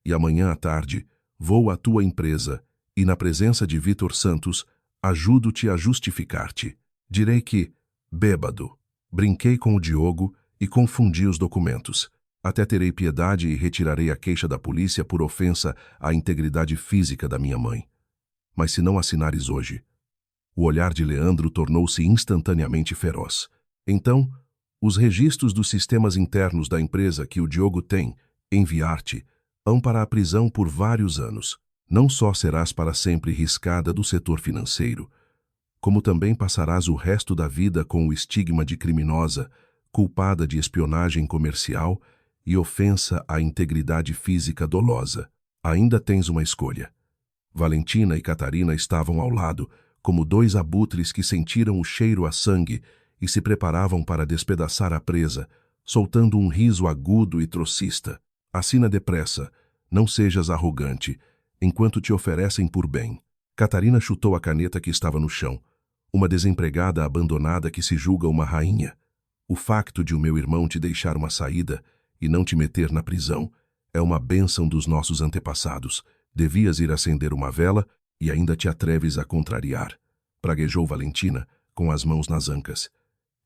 E amanhã à tarde, vou à tua empresa e, na presença de Vítor Santos, ajudo-te a justificar-te. Direi que, bêbado, brinquei com o Diogo e confundi os documentos. Até terei piedade e retirarei a queixa da polícia por ofensa à integridade física da minha mãe. Mas se não assinares hoje... O olhar de Leandro tornou-se instantaneamente feroz. Então, os registros dos sistemas internos da empresa que o Diogo tem, enviar-te, vão para a prisão por vários anos. Não só serás para sempre riscada do setor financeiro, como também passarás o resto da vida com o estigma de criminosa, culpada de espionagem comercial e ofensa à integridade física dolosa. Ainda tens uma escolha. Valentina e Catarina estavam ao lado, como dois abutres que sentiram o cheiro a sangue e se preparavam para despedaçar a presa, soltando um riso agudo e trocista. Assina depressa, não sejas arrogante, enquanto te oferecem por bem. Catarina chutou a caneta que estava no chão, uma desempregada abandonada que se julga uma rainha. O facto de o meu irmão te deixar uma saída e não te meter na prisão é uma bênção dos nossos antepassados. Devias ir acender uma vela e ainda te atreves a contrariar, praguejou Valentina, com as mãos nas ancas.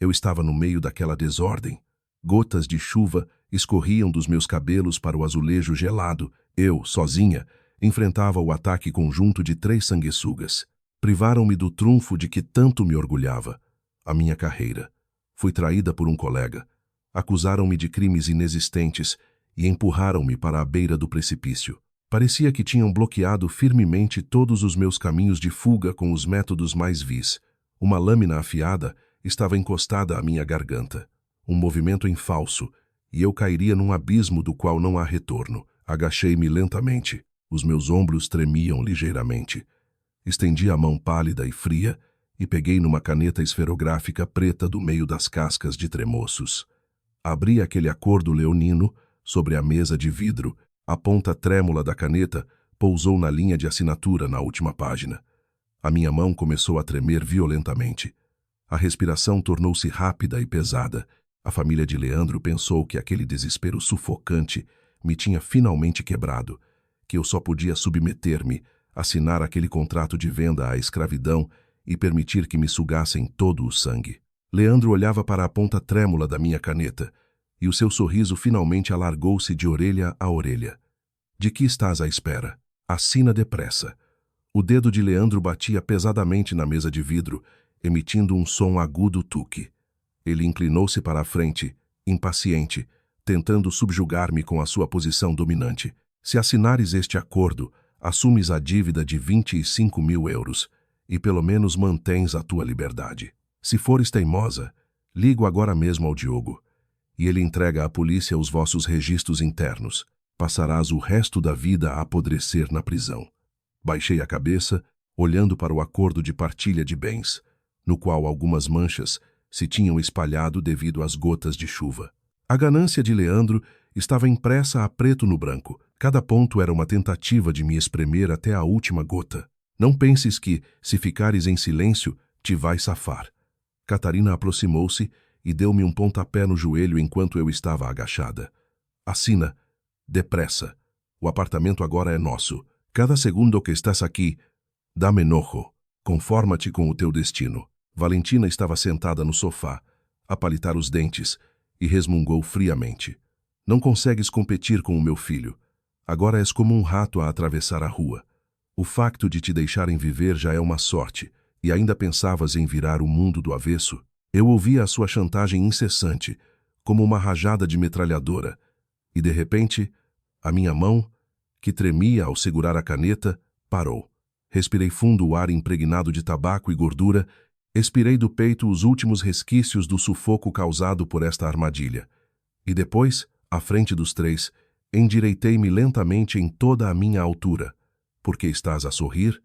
Eu estava no meio daquela desordem. Gotas de chuva escorriam dos meus cabelos para o azulejo gelado. Eu, sozinha, enfrentava o ataque conjunto de 3 sanguessugas. Privaram-me do trunfo de que tanto me orgulhava, a minha carreira. Fui traída por um colega. Acusaram-me de crimes inexistentes e empurraram-me para a beira do precipício. Parecia que tinham bloqueado firmemente todos os meus caminhos de fuga com os métodos mais vis. Uma lâmina afiada estava encostada à minha garganta. Um movimento em falso, e eu cairia num abismo do qual não há retorno. Agachei-me lentamente. Os meus ombros tremiam ligeiramente. Estendi a mão pálida e fria e peguei numa caneta esferográfica preta do meio das cascas de tremoços. Abri aquele acordo leonino sobre a mesa de vidro. A ponta trêmula da caneta pousou na linha de assinatura na última página. A minha mão começou a tremer violentamente. A respiração tornou-se rápida e pesada. A família de Leandro pensou que aquele desespero sufocante me tinha finalmente quebrado, que eu só podia submeter-me, assinar aquele contrato de venda à escravidão e permitir que me sugassem todo o sangue. Leandro olhava para a ponta trêmula da minha caneta, e o seu sorriso finalmente alargou-se de orelha a orelha. De que estás à espera? Assina depressa. O dedo de Leandro batia pesadamente na mesa de vidro, emitindo um som agudo tuque. Ele inclinou-se para a frente, impaciente, tentando subjugar-me com a sua posição dominante. Se assinares este acordo, assumes a dívida de 25.000 euros e pelo menos mantens a tua liberdade. Se fores teimosa, ligo agora mesmo ao Diogo, e ele entrega à polícia os vossos registros internos. Passarás o resto da vida a apodrecer na prisão. Baixei a cabeça, olhando para o acordo de partilha de bens, no qual algumas manchas se tinham espalhado devido às gotas de chuva. A ganância de Leandro estava impressa a preto no branco. Cada ponto era uma tentativa de me espremer até a última gota. Não penses que, se ficares em silêncio, te vais safar. Catarina aproximou-se e deu-me um pontapé no joelho enquanto eu estava agachada. Assina. Depressa. O apartamento agora é nosso. Cada segundo que estás aqui, dá-me enojo. Conforma-te com o teu destino. Valentina estava sentada no sofá, a palitar os dentes, e resmungou friamente. Não consegues competir com o meu filho. Agora és como um rato a atravessar a rua. O facto de te deixarem viver já é uma sorte, e ainda pensavas em virar o mundo do avesso? Eu ouvia a sua chantagem incessante, como uma rajada de metralhadora, e de repente, a minha mão, que tremia ao segurar a caneta, parou. Respirei fundo o ar impregnado de tabaco e gordura, expirei do peito os últimos resquícios do sufoco causado por esta armadilha. E depois, à frente dos três, endireitei-me lentamente em toda a minha altura. Por que estás a sorrir?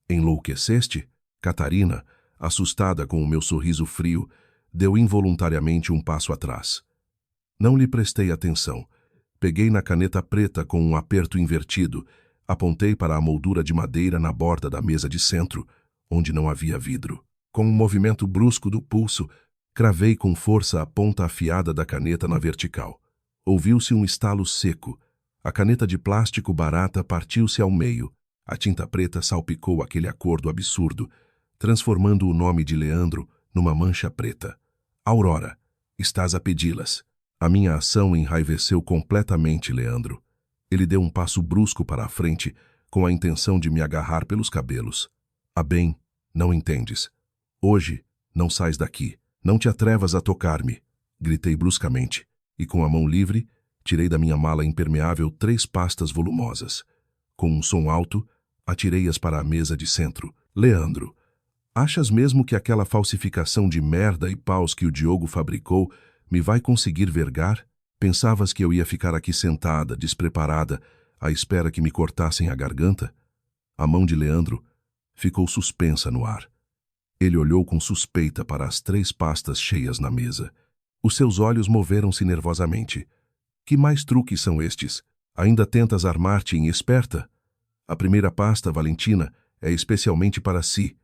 Enlouqueceste? Catarina, assustada com o meu sorriso frio, deu involuntariamente um passo atrás. Não lhe prestei atenção. Peguei na caneta preta com um aperto invertido, apontei para a moldura de madeira na borda da mesa de centro, onde não havia vidro. Com um movimento brusco do pulso, cravei com força a ponta afiada da caneta na vertical. Ouviu-se um estalo seco. A caneta de plástico barata partiu-se ao meio. A tinta preta salpicou aquele acordo absurdo, transformando o nome de Leandro numa mancha preta. Aurora, estás a pedi-las. A minha ação enraiveceu completamente Leandro. Ele deu um passo brusco para a frente, com a intenção de me agarrar pelos cabelos. Ah bem, não entendes. Hoje, não sais daqui. Não te atrevas a tocar-me, gritei bruscamente, e com a mão livre, tirei da minha mala impermeável 3 pastas volumosas. Com um som alto, atirei-as para a mesa de centro. Leandro, achas mesmo que aquela falsificação de merda e paus que o Diogo fabricou me vai conseguir vergar? Pensavas que eu ia ficar aqui sentada, despreparada, à espera que me cortassem a garganta? A mão de Leandro ficou suspensa no ar. Ele olhou com suspeita para as 3 pastas cheias na mesa. Os seus olhos moveram-se nervosamente. Que mais truques são estes? Ainda tentas armar-te em esperta? A primeira pasta, Valentina, é especialmente para si.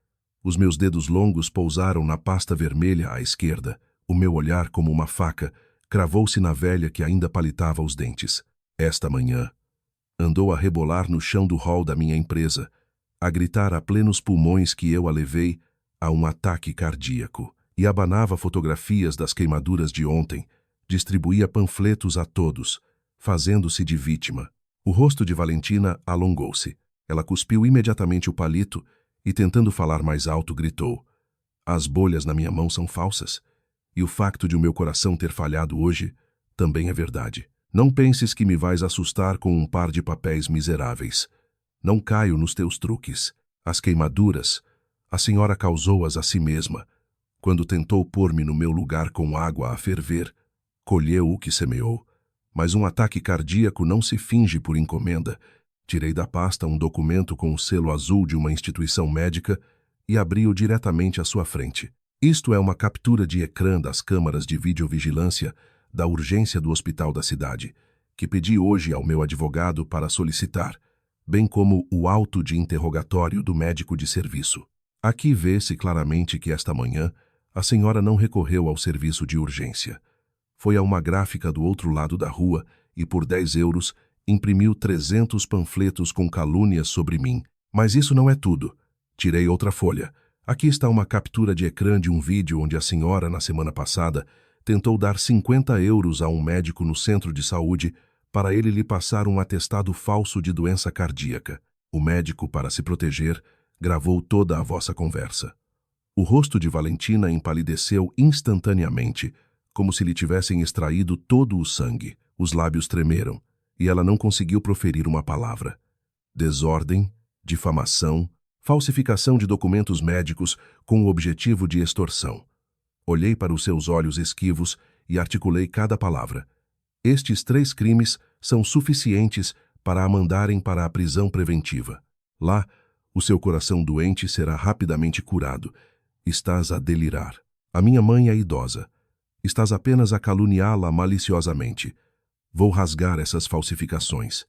Os meus dedos longos pousaram na pasta vermelha à esquerda. O meu olhar, como uma faca, cravou-se na velha que ainda palitava os dentes. Esta manhã, andou a rebolar no chão do hall da minha empresa, a gritar a plenos pulmões que eu a levei a um ataque cardíaco, e abanava fotografias das queimaduras de ontem, distribuía panfletos a todos, fazendo-se de vítima. O rosto de Valentina alongou-se. Ela cuspiu imediatamente o palito e, tentando falar mais alto, gritou: as bolhas na minha mão são falsas, e o facto de o meu coração ter falhado hoje também é verdade. Não penses que me vais assustar com um par de papéis miseráveis. Não caio nos teus truques. As queimaduras, a senhora causou-as a si mesma. Quando tentou pôr-me no meu lugar com água a ferver, colheu o que semeou. Mas um ataque cardíaco não se finge por encomenda. Tirei da pasta um documento com o selo azul de uma instituição médica e abri-o diretamente à sua frente. Isto é uma captura de ecrã das câmaras de videovigilância da urgência do hospital da cidade, que pedi hoje ao meu advogado para solicitar, bem como o auto de interrogatório do médico de serviço. Aqui vê-se claramente que esta manhã a senhora não recorreu ao serviço de urgência. Foi a uma gráfica do outro lado da rua e, por 10 euros, imprimiu 300 panfletos com calúnias sobre mim. Mas isso não é tudo. Tirei outra folha. Aqui está uma captura de ecrã de um vídeo onde a senhora, na semana passada, tentou dar 50 euros a um médico no centro de saúde para ele lhe passar um atestado falso de doença cardíaca. O médico, para se proteger, gravou toda a vossa conversa. O rosto de Valentina empalideceu instantaneamente, como se lhe tivessem extraído todo o sangue. Os lábios tremeram, e ela não conseguiu proferir uma palavra. Desordem, difamação, falsificação de documentos médicos com o objetivo de extorsão. Olhei para os seus olhos esquivos e articulei cada palavra. Estes 3 crimes são suficientes para a mandarem para a prisão preventiva. Lá, o seu coração doente será rapidamente curado. Estás a delirar. A minha mãe é idosa. Estás apenas a caluniá-la maliciosamente. Vou rasgar essas falsificações.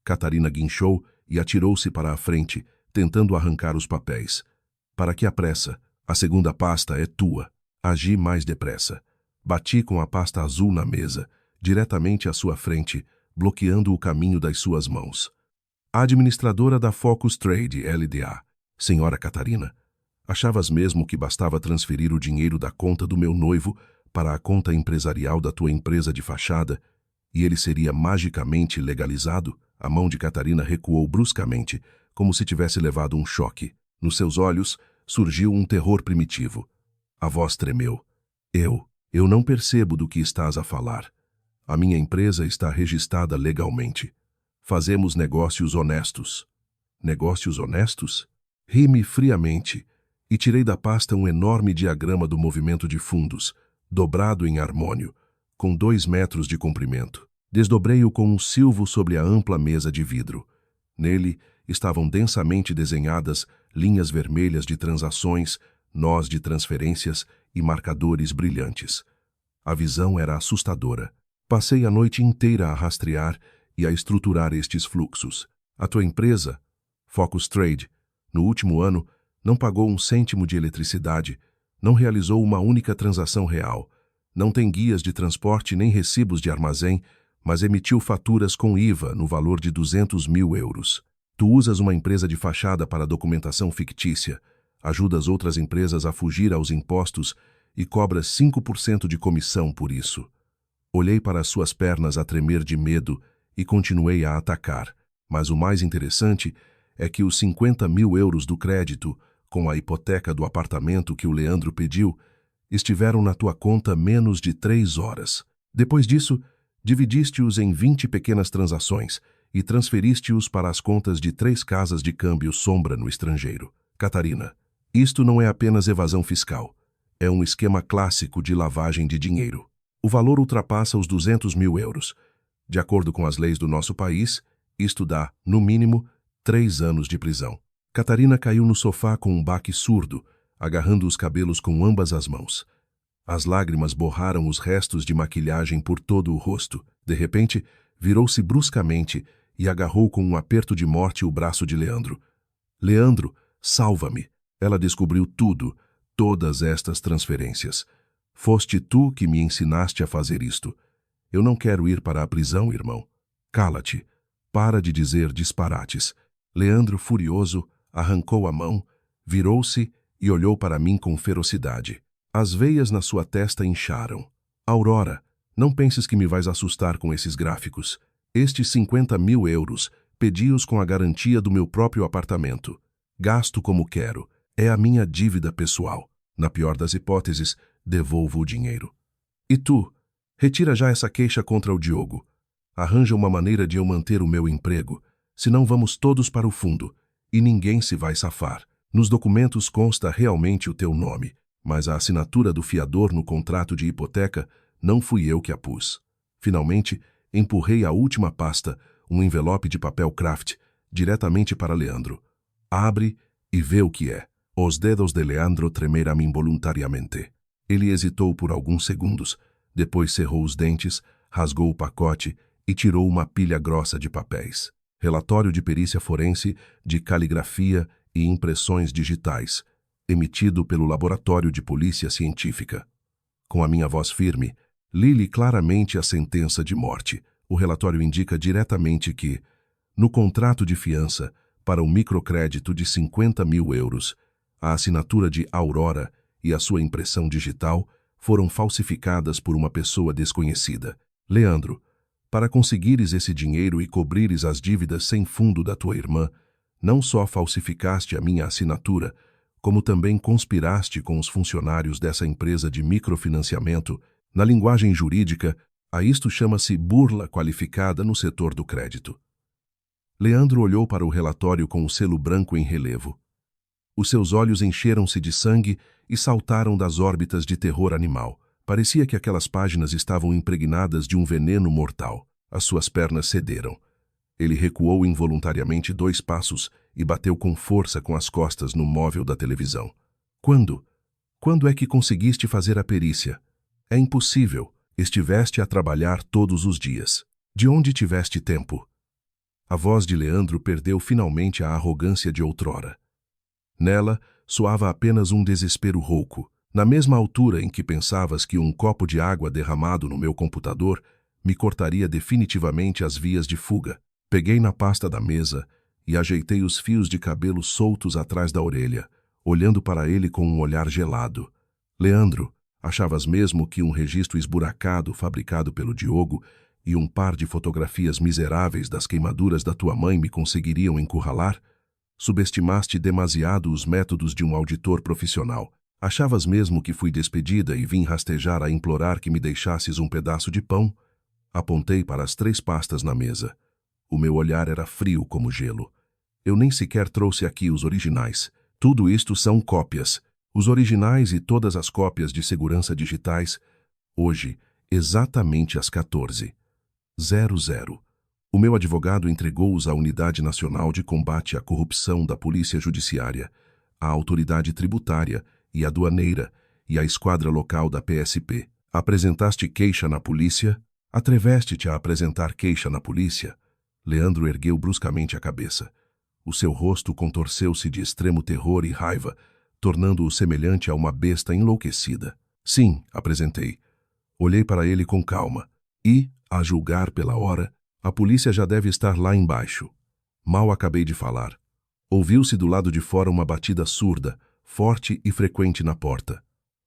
Catarina guinchou e atirou-se para a frente, tentando arrancar os papéis. Para que apressa? A segunda pasta é tua. Agi mais depressa. Bati com a pasta azul na mesa, diretamente à sua frente, bloqueando o caminho das suas mãos. A administradora da Focus Trade LDA, senhora Catarina, achavas mesmo que bastava transferir o dinheiro da conta do meu noivo para a conta empresarial da tua empresa de fachada e ele seria magicamente legalizado? A mão de Catarina recuou bruscamente, como se tivesse levado um choque. Nos seus olhos surgiu um terror primitivo. A voz tremeu. Eu não percebo do que estás a falar. A minha empresa está registrada legalmente. Fazemos negócios honestos. Negócios honestos? Ri-me friamente e tirei da pasta um enorme diagrama do movimento de fundos, dobrado em harmônio, com 2 metros de comprimento. Desdobrei-o com um silvo sobre a ampla mesa de vidro. Nele estavam densamente desenhadas linhas vermelhas de transações, nós de transferências e marcadores brilhantes. A visão era assustadora. Passei a noite inteira a rastrear e a estruturar estes fluxos. A tua empresa, Focus Trade, no último ano, não pagou um cêntimo de eletricidade, não realizou uma única transação real, não tem guias de transporte nem recibos de armazém, mas emitiu faturas com IVA no valor de 200 mil euros. Tu usas uma empresa de fachada para documentação fictícia, ajudas outras empresas a fugir aos impostos e cobras 5% de comissão por isso. Olhei para as suas pernas a tremer de medo e continuei a atacar, mas o mais interessante é que os 50 mil euros do crédito, com a hipoteca do apartamento que o Leandro pediu, estiveram na tua conta menos de 3 horas. Depois disso, dividiste-os em 20 pequenas transações e transferiste-os para as contas de 3 casas de câmbio sombra no estrangeiro. Catarina, isto não é apenas evasão fiscal. É um esquema clássico de lavagem de dinheiro. O valor ultrapassa os 200 mil euros. De acordo com as leis do nosso país, isto dá, no mínimo, 3 anos de prisão. Catarina caiu no sofá com um baque surdo, agarrando os cabelos com ambas as mãos. As lágrimas borraram os restos de maquilhagem por todo o rosto. De repente, virou-se bruscamente e agarrou com um aperto de morte o braço de Leandro. Leandro, salva-me! Ela descobriu tudo, todas estas transferências. Foste tu que me ensinaste a fazer isto. Eu não quero ir para a prisão, irmão. Cala-te. Para de dizer disparates. Leandro, furioso, arrancou a mão, virou-se e olhou para mim com ferocidade. As veias na sua testa incharam. Aurora, não penses que me vais assustar com esses gráficos. Estes 50 mil euros, pedi-os com a garantia do meu próprio apartamento. Gasto como quero. É a minha dívida pessoal. Na pior das hipóteses, devolvo o dinheiro. E tu? Retira já essa queixa contra o Diogo. Arranja uma maneira de eu manter o meu emprego, senão vamos todos para o fundo, e ninguém se vai safar. Nos documentos consta realmente o teu nome, mas a assinatura do fiador no contrato de hipoteca não fui eu que a pus. Finalmente, empurrei a última pasta, um envelope de papel craft, diretamente para Leandro. Abre e vê o que é. Os dedos de Leandro tremeram involuntariamente. Ele hesitou por alguns segundos, depois cerrou os dentes, rasgou o pacote e tirou uma pilha grossa de papéis. Relatório de perícia forense, de caligrafia e impressões digitais, emitido pelo Laboratório de Polícia Científica. Com a minha voz firme, li-lhe claramente a sentença de morte. O relatório indica diretamente que, no contrato de fiança para o microcrédito de 50 mil euros, a assinatura de Aurora e a sua impressão digital foram falsificadas por uma pessoa desconhecida. Leandro, para conseguires esse dinheiro e cobrires as dívidas sem fundo da tua irmã, não só falsificaste a minha assinatura, como também conspiraste com os funcionários dessa empresa de microfinanciamento. Na linguagem jurídica, a isto chama-se burla qualificada no setor do crédito. Leandro olhou para o relatório com o selo branco em relevo. Os seus olhos encheram-se de sangue e saltaram das órbitas de terror animal. Parecia que aquelas páginas estavam impregnadas de um veneno mortal. As suas pernas cederam. Ele recuou involuntariamente 2 passos e bateu com força com as costas no móvel da televisão. Quando? Quando é que conseguiste fazer a perícia? É impossível. Estiveste a trabalhar todos os dias. De onde tiveste tempo? A voz de Leandro perdeu finalmente a arrogância de outrora. Nela, soava apenas um desespero rouco. Na mesma altura em que pensavas que um copo de água derramado no meu computador me cortaria definitivamente as vias de fuga. Peguei na pasta da mesa e ajeitei os fios de cabelo soltos atrás da orelha, olhando para ele com um olhar gelado. Leandro, achavas mesmo que um registro esburacado fabricado pelo Diogo e um par de fotografias miseráveis das queimaduras da tua mãe me conseguiriam encurralar? Subestimaste demasiado os métodos de um auditor profissional. Achavas mesmo que fui despedida e vim rastejar a implorar que me deixasses um pedaço de pão? Apontei para as 3 pastas na mesa. O meu olhar era frio como gelo. Eu nem sequer trouxe aqui os originais. Tudo isto são cópias. Os originais e todas as cópias de segurança digitais, hoje, exatamente às 14h00. O meu advogado entregou-os à Unidade Nacional de Combate à Corrupção da Polícia Judiciária, à Autoridade Tributária e Aduaneira e à Esquadra Local da PSP. Apresentaste queixa na polícia? Atreveste-te a apresentar queixa na polícia? Leandro ergueu bruscamente a cabeça. O seu rosto contorceu-se de extremo terror e raiva, tornando-o semelhante a uma besta enlouquecida. Sim, apresentei. Olhei para ele com calma e, a julgar pela hora, a polícia já deve estar lá embaixo. Mal acabei de falar. Ouviu-se do lado de fora uma batida surda, forte e frequente na porta.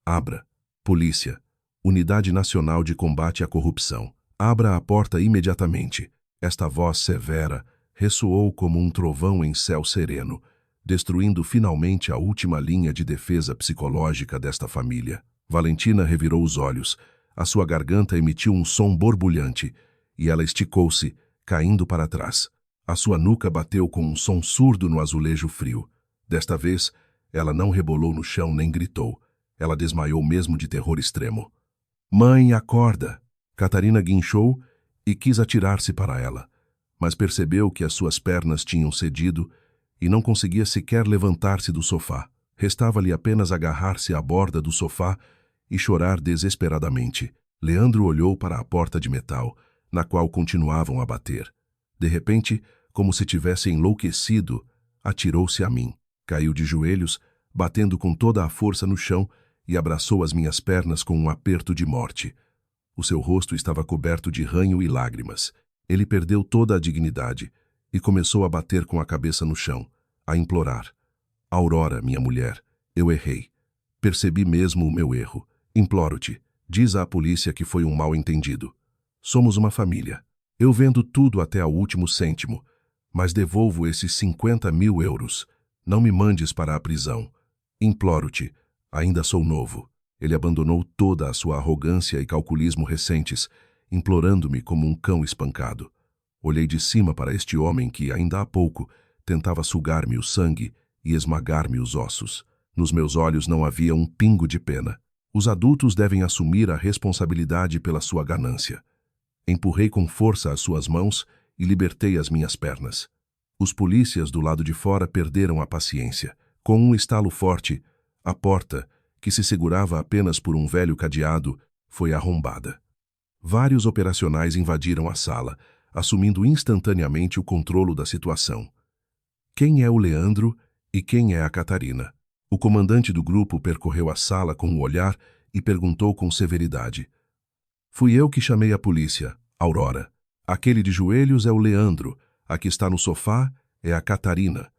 Abra. Polícia. Unidade Nacional de Combate à Corrupção. Abra a porta imediatamente. Esta voz severa ressoou como um trovão em céu sereno, destruindo finalmente a última linha de defesa psicológica desta família. Valentina revirou os olhos. A sua garganta emitiu um som borbulhante, e ela esticou-se, caindo para trás. A sua nuca bateu com um som surdo no azulejo frio. Desta vez, ela não rebolou no chão nem gritou. Ela desmaiou mesmo de terror extremo. Mãe, acorda! Catarina guinchou e quis atirar-se para ela, mas percebeu que as suas pernas tinham cedido e não conseguia sequer levantar-se do sofá. Restava-lhe apenas agarrar-se à borda do sofá e chorar desesperadamente. Leandro olhou para a porta de metal, na qual continuavam a bater. De repente, como se tivesse enlouquecido, atirou-se a mim. Caiu de joelhos, batendo com toda a força no chão, e abraçou as minhas pernas com um aperto de morte. O seu rosto estava coberto de ranho e lágrimas. Ele perdeu toda a dignidade e começou a bater com a cabeça no chão, a implorar. Aurora, minha mulher, eu errei. Percebi mesmo o meu erro. Imploro-te, diz à polícia que foi um mal-entendido. Somos uma família. Eu vendo tudo até ao último cêntimo, mas devolvo esses 50 mil euros. Não me mandes para a prisão. Imploro-te, ainda sou novo. Ele abandonou toda a sua arrogância e calculismo recentes implorando-me como um cão espancado. Olhei de cima para este homem que, ainda há pouco, tentava sugar-me o sangue e esmagar-me os ossos. Nos meus olhos não havia um pingo de pena. Os adultos devem assumir a responsabilidade pela sua ganância. Empurrei com força as suas mãos e libertei as minhas pernas. Os polícias do lado de fora perderam a paciência. Com um estalo forte, a porta, que se segurava apenas por um velho cadeado, foi arrombada. Vários operacionais invadiram a sala, assumindo instantaneamente o controle da situação. Quem é o Leandro e quem é a Catarina? O comandante do grupo percorreu a sala com o olhar e perguntou com severidade. Fui eu que chamei a polícia, Aurora. Aquele de joelhos é o Leandro, a que está no sofá é a Catarina.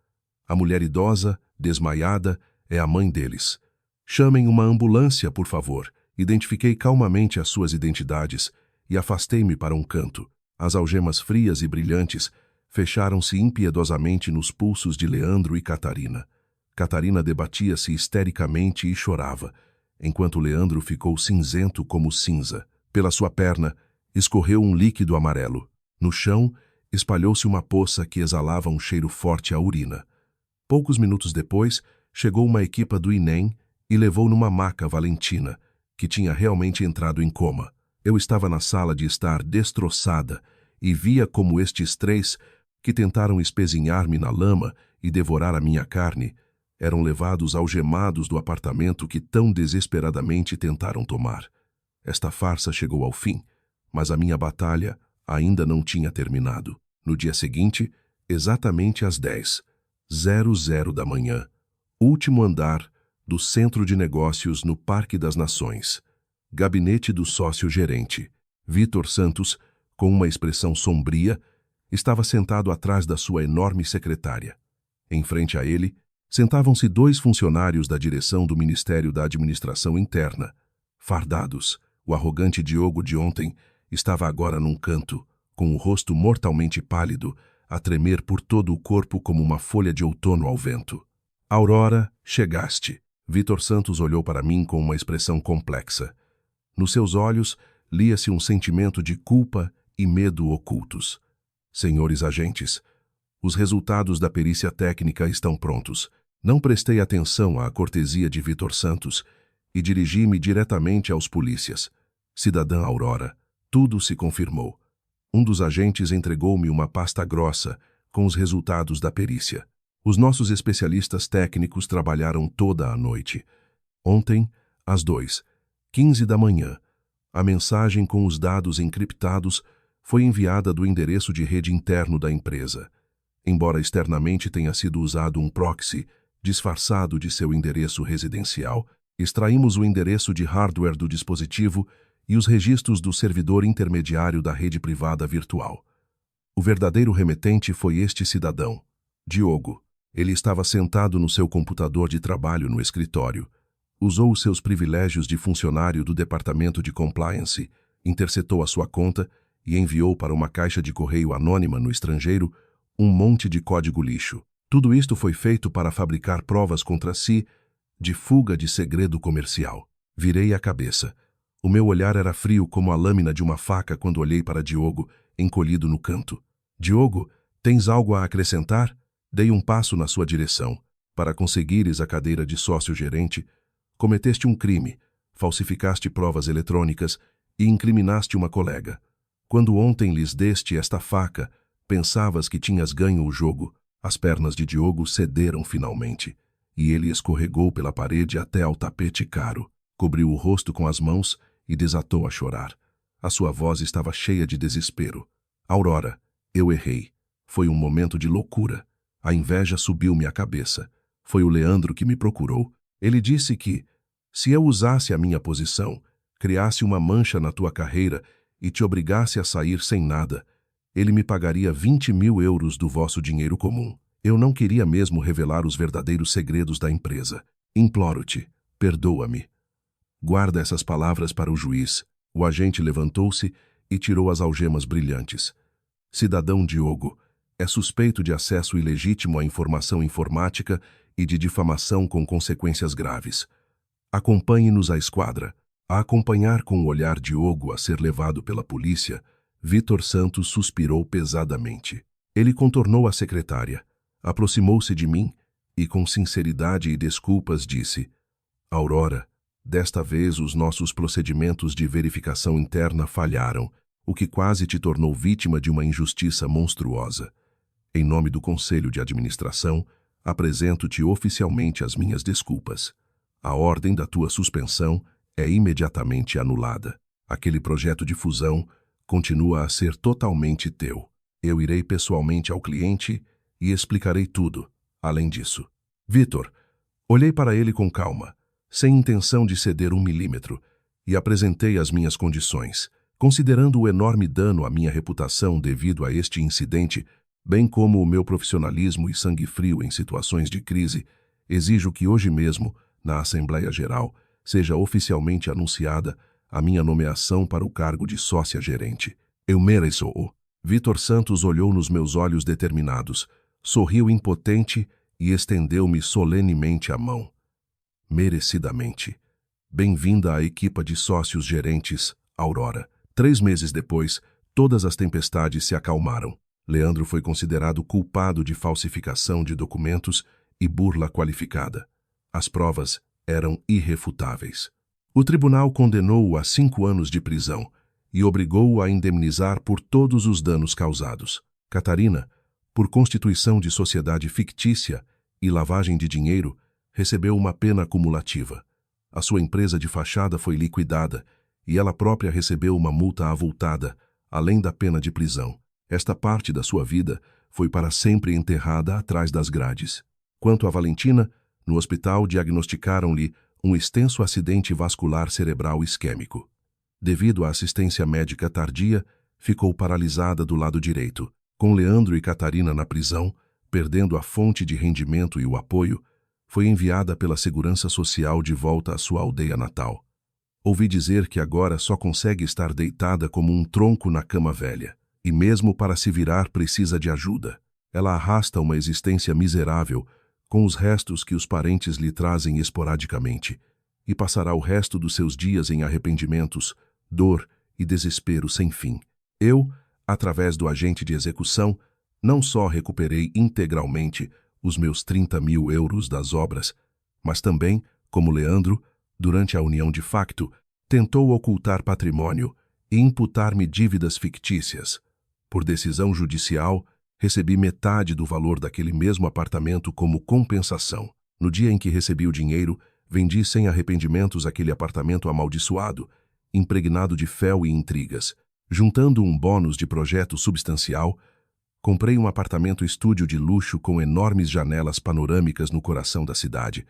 A mulher idosa, desmaiada, é a mãe deles. Chamem uma ambulância, por favor. Identifiquei calmamente as suas identidades e afastei-me para um canto. As algemas frias e brilhantes fecharam-se impiedosamente nos pulsos de Leandro e Catarina. Catarina debatia-se histericamente e chorava, enquanto Leandro ficou cinzento como cinza. Pela sua perna, escorreu um líquido amarelo. No chão, espalhou-se uma poça que exalava um cheiro forte a urina. Poucos minutos depois, chegou uma equipa do INEM e levou numa maca Valentina, que tinha realmente entrado em coma. Eu estava na sala de estar destroçada e via como estes três, que tentaram espezinhar-me na lama e devorar a minha carne, eram levados algemados do apartamento que tão desesperadamente tentaram tomar. Esta farsa chegou ao fim, mas a minha batalha ainda não tinha terminado. No dia seguinte, exatamente às 10h00 da manhã, último andar do Centro de Negócios no Parque das Nações. Gabinete do sócio-gerente. Vitor Santos, com uma expressão sombria, estava sentado atrás da sua enorme secretária. Em frente a ele, sentavam-se 2 funcionários da direção do Ministério da Administração Interna. Fardados, o arrogante Diogo de ontem estava agora num canto, com o rosto mortalmente pálido, a tremer por todo o corpo como uma folha de outono ao vento. Aurora, chegaste. Vitor Santos olhou para mim com uma expressão complexa. Nos seus olhos, lia-se um sentimento de culpa e medo ocultos. Senhores agentes, os resultados da perícia técnica estão prontos. Não prestei atenção à cortesia de Vitor Santos e dirigi-me diretamente aos polícias. Cidadã Aurora, tudo se confirmou. Um dos agentes entregou-me uma pasta grossa com os resultados da perícia. Os nossos especialistas técnicos trabalharam toda a noite. Ontem, às 2h15 da manhã, a mensagem com os dados encriptados foi enviada do endereço de rede interno da empresa. Embora externamente tenha sido usado um proxy disfarçado de seu endereço residencial, extraímos o endereço de hardware do dispositivo e os registros do servidor intermediário da rede privada virtual. O verdadeiro remetente foi este cidadão, Diogo. Ele estava sentado no seu computador de trabalho no escritório. Usou os seus privilégios de funcionário do departamento de compliance, interceptou a sua conta e enviou para uma caixa de correio anônima no estrangeiro um monte de código lixo. Tudo isto foi feito para fabricar provas contra si de fuga de segredo comercial. Virei a cabeça. O meu olhar era frio como a lâmina de uma faca quando olhei para Diogo, encolhido no canto. Diogo, tens algo a acrescentar? Dei um passo na sua direção. Para conseguires a cadeira de sócio-gerente, cometeste um crime, falsificaste provas eletrônicas e incriminaste uma colega. Quando ontem lhes deste esta faca, pensavas que tinhas ganho o jogo. As pernas de Diogo cederam finalmente, e ele escorregou pela parede até ao tapete caro, cobriu o rosto com as mãos e desatou a chorar. A sua voz estava cheia de desespero. Aurora, eu errei. Foi um momento de loucura. A inveja subiu-me à cabeça. Foi o Leandro que me procurou. Ele disse que, se eu usasse a minha posição, criasse uma mancha na tua carreira e te obrigasse a sair sem nada, ele me pagaria 20.000 euros do vosso dinheiro comum. Eu não queria mesmo revelar os verdadeiros segredos da empresa. Imploro-te, perdoa-me. Guarda essas palavras para o juiz. O agente levantou-se e tirou as algemas brilhantes. Cidadão Diogo, é suspeito de acesso ilegítimo à informação informática e de difamação com consequências graves. Acompanhe-nos à esquadra. A acompanhar com o olhar Diogo a ser levado pela polícia, Vitor Santos suspirou pesadamente. Ele contornou a secretária, aproximou-se de mim e, com sinceridade e desculpas, disse: Aurora, desta vez os nossos procedimentos de verificação interna falharam, o que quase te tornou vítima de uma injustiça monstruosa. Em nome do Conselho de Administração, apresento-te oficialmente as minhas desculpas. A ordem da tua suspensão é imediatamente anulada. Aquele projeto de fusão continua a ser totalmente teu. Eu irei pessoalmente ao cliente e explicarei tudo. Além disso, Vitor, olhei para ele com calma, sem intenção de ceder 1 milímetro, e apresentei as minhas condições, considerando o enorme dano à minha reputação devido a este incidente, bem como o meu profissionalismo e sangue frio em situações de crise. Exijo que hoje mesmo, na Assembleia Geral, seja oficialmente anunciada a minha nomeação para o cargo de sócia-gerente. Eu mereço-o. Vitor Santos olhou nos meus olhos determinados, sorriu impotente e estendeu-me solenemente a mão. Merecidamente. Bem-vinda à equipa de sócios-gerentes, Aurora. 3 meses depois, todas as tempestades se acalmaram. Leandro foi considerado culpado de falsificação de documentos e burla qualificada. As provas eram irrefutáveis. O tribunal condenou-o a 5 anos de prisão e obrigou-o a indemnizar por todos os danos causados. Catarina, por constituição de sociedade fictícia e lavagem de dinheiro, recebeu uma pena acumulativa. A sua empresa de fachada foi liquidada e ela própria recebeu uma multa avultada, além da pena de prisão. Esta parte da sua vida foi para sempre enterrada atrás das grades. Quanto a Valentina, no hospital diagnosticaram-lhe um extenso acidente vascular cerebral isquêmico. Devido à assistência médica tardia, ficou paralisada do lado direito. Com Leandro e Catarina na prisão, perdendo a fonte de rendimento e o apoio, foi enviada pela Segurança Social de volta à sua aldeia natal. Ouvi dizer que agora só consegue estar deitada como um tronco na cama velha, e mesmo para se virar precisa de ajuda. Ela arrasta uma existência miserável, com os restos que os parentes lhe trazem esporadicamente, e passará o resto dos seus dias em arrependimentos, dor e desespero sem fim. Eu, através do agente de execução, não só recuperei integralmente os meus 30.000 euros das obras, mas também, como Leandro, durante a união de facto, tentou ocultar patrimônio e imputar-me dívidas fictícias. Por decisão judicial, recebi metade do valor daquele mesmo apartamento como compensação. No dia em que recebi o dinheiro, vendi sem arrependimentos aquele apartamento amaldiçoado, impregnado de fel e intrigas. Juntando um bônus de projeto substancial, comprei um apartamento-estúdio de luxo com enormes janelas panorâmicas no coração da cidade,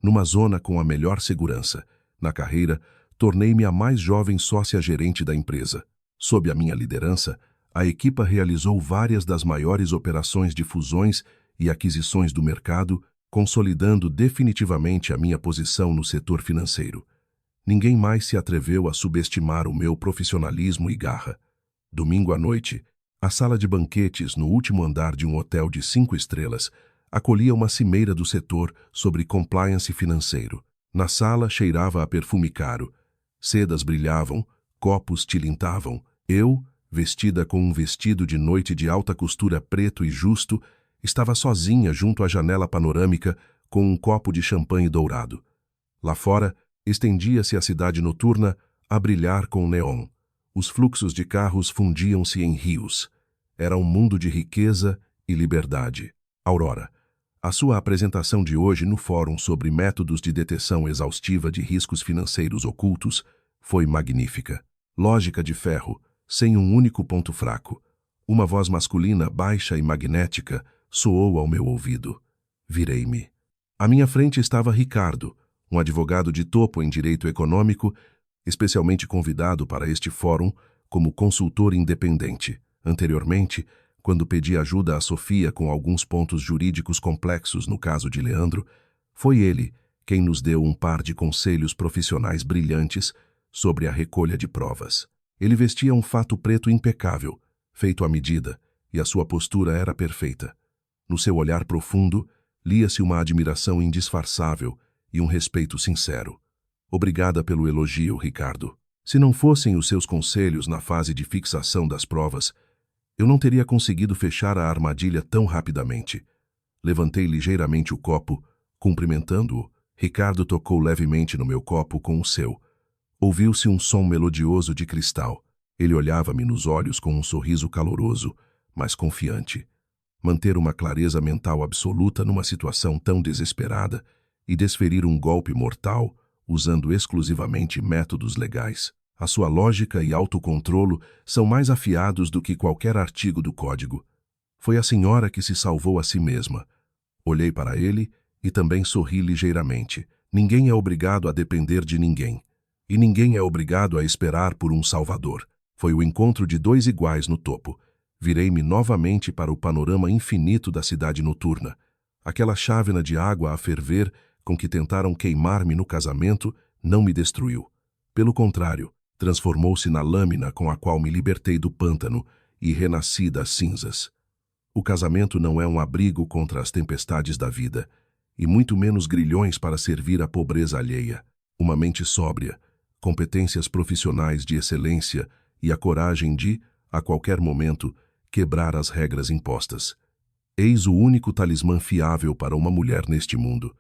numa zona com a melhor segurança. Na carreira, tornei-me a mais jovem sócia-gerente da empresa. Sob a minha liderança, a equipa realizou várias das maiores operações de fusões e aquisições do mercado, consolidando definitivamente a minha posição no setor financeiro. Ninguém mais se atreveu a subestimar o meu profissionalismo e garra. Domingo à noite, a sala de banquetes no último andar de um hotel de 5 estrelas acolhia uma cimeira do setor sobre compliance financeiro. Na sala cheirava a perfume caro. Sedas brilhavam, copos tilintavam. Eu, vestida com um vestido de noite de alta costura preto e justo, estava sozinha junto à janela panorâmica com um copo de champanhe dourado. Lá fora, estendia-se a cidade noturna a brilhar com neon. Os fluxos de carros fundiam-se em rios. Era um mundo de riqueza e liberdade. Aurora, a sua apresentação de hoje no Fórum sobre Métodos de Detecção Exaustiva de Riscos Financeiros Ocultos foi magnífica. Lógica de ferro, sem um único ponto fraco. Uma voz masculina baixa e magnética soou ao meu ouvido. Virei-me. À minha frente estava Ricardo, um advogado de topo em direito econômico, especialmente convidado para este fórum como consultor independente. Anteriormente, quando pedi ajuda a Sofia com alguns pontos jurídicos complexos no caso de Leandro, foi ele quem nos deu um par de conselhos profissionais brilhantes sobre a recolha de provas. Ele vestia um fato preto impecável, feito à medida, e a sua postura era perfeita. No seu olhar profundo, lia-se uma admiração indisfarçável e um respeito sincero. Obrigada pelo elogio, Ricardo. Se não fossem os seus conselhos na fase de fixação das provas, eu não teria conseguido fechar a armadilha tão rapidamente. Levantei ligeiramente o copo, cumprimentando-o. Ricardo tocou levemente no meu copo com o seu. Ouviu-se um som melodioso de cristal. Ele olhava-me nos olhos com um sorriso caloroso, mas confiante. Manter uma clareza mental absoluta numa situação tão desesperada e desferir um golpe mortal usando exclusivamente métodos legais. A sua lógica e autocontrolo são mais afiados do que qualquer artigo do código. Foi a senhora que se salvou a si mesma. Olhei para ele e também sorri ligeiramente. Ninguém é obrigado a depender de ninguém. E ninguém é obrigado a esperar por um salvador. Foi o encontro de dois iguais no topo. Virei-me novamente para o panorama infinito da cidade noturna. Aquela chávena de água a ferver com que tentaram queimar-me no casamento não me destruiu. Pelo contrário, transformou-se na lâmina com a qual me libertei do pântano e renasci das cinzas. O casamento não é um abrigo contra as tempestades da vida, e muito menos grilhões para servir à pobreza alheia. Uma mente sóbria, competências profissionais de excelência e a coragem de, a qualquer momento, quebrar as regras impostas. Eis o único talismã fiável para uma mulher neste mundo.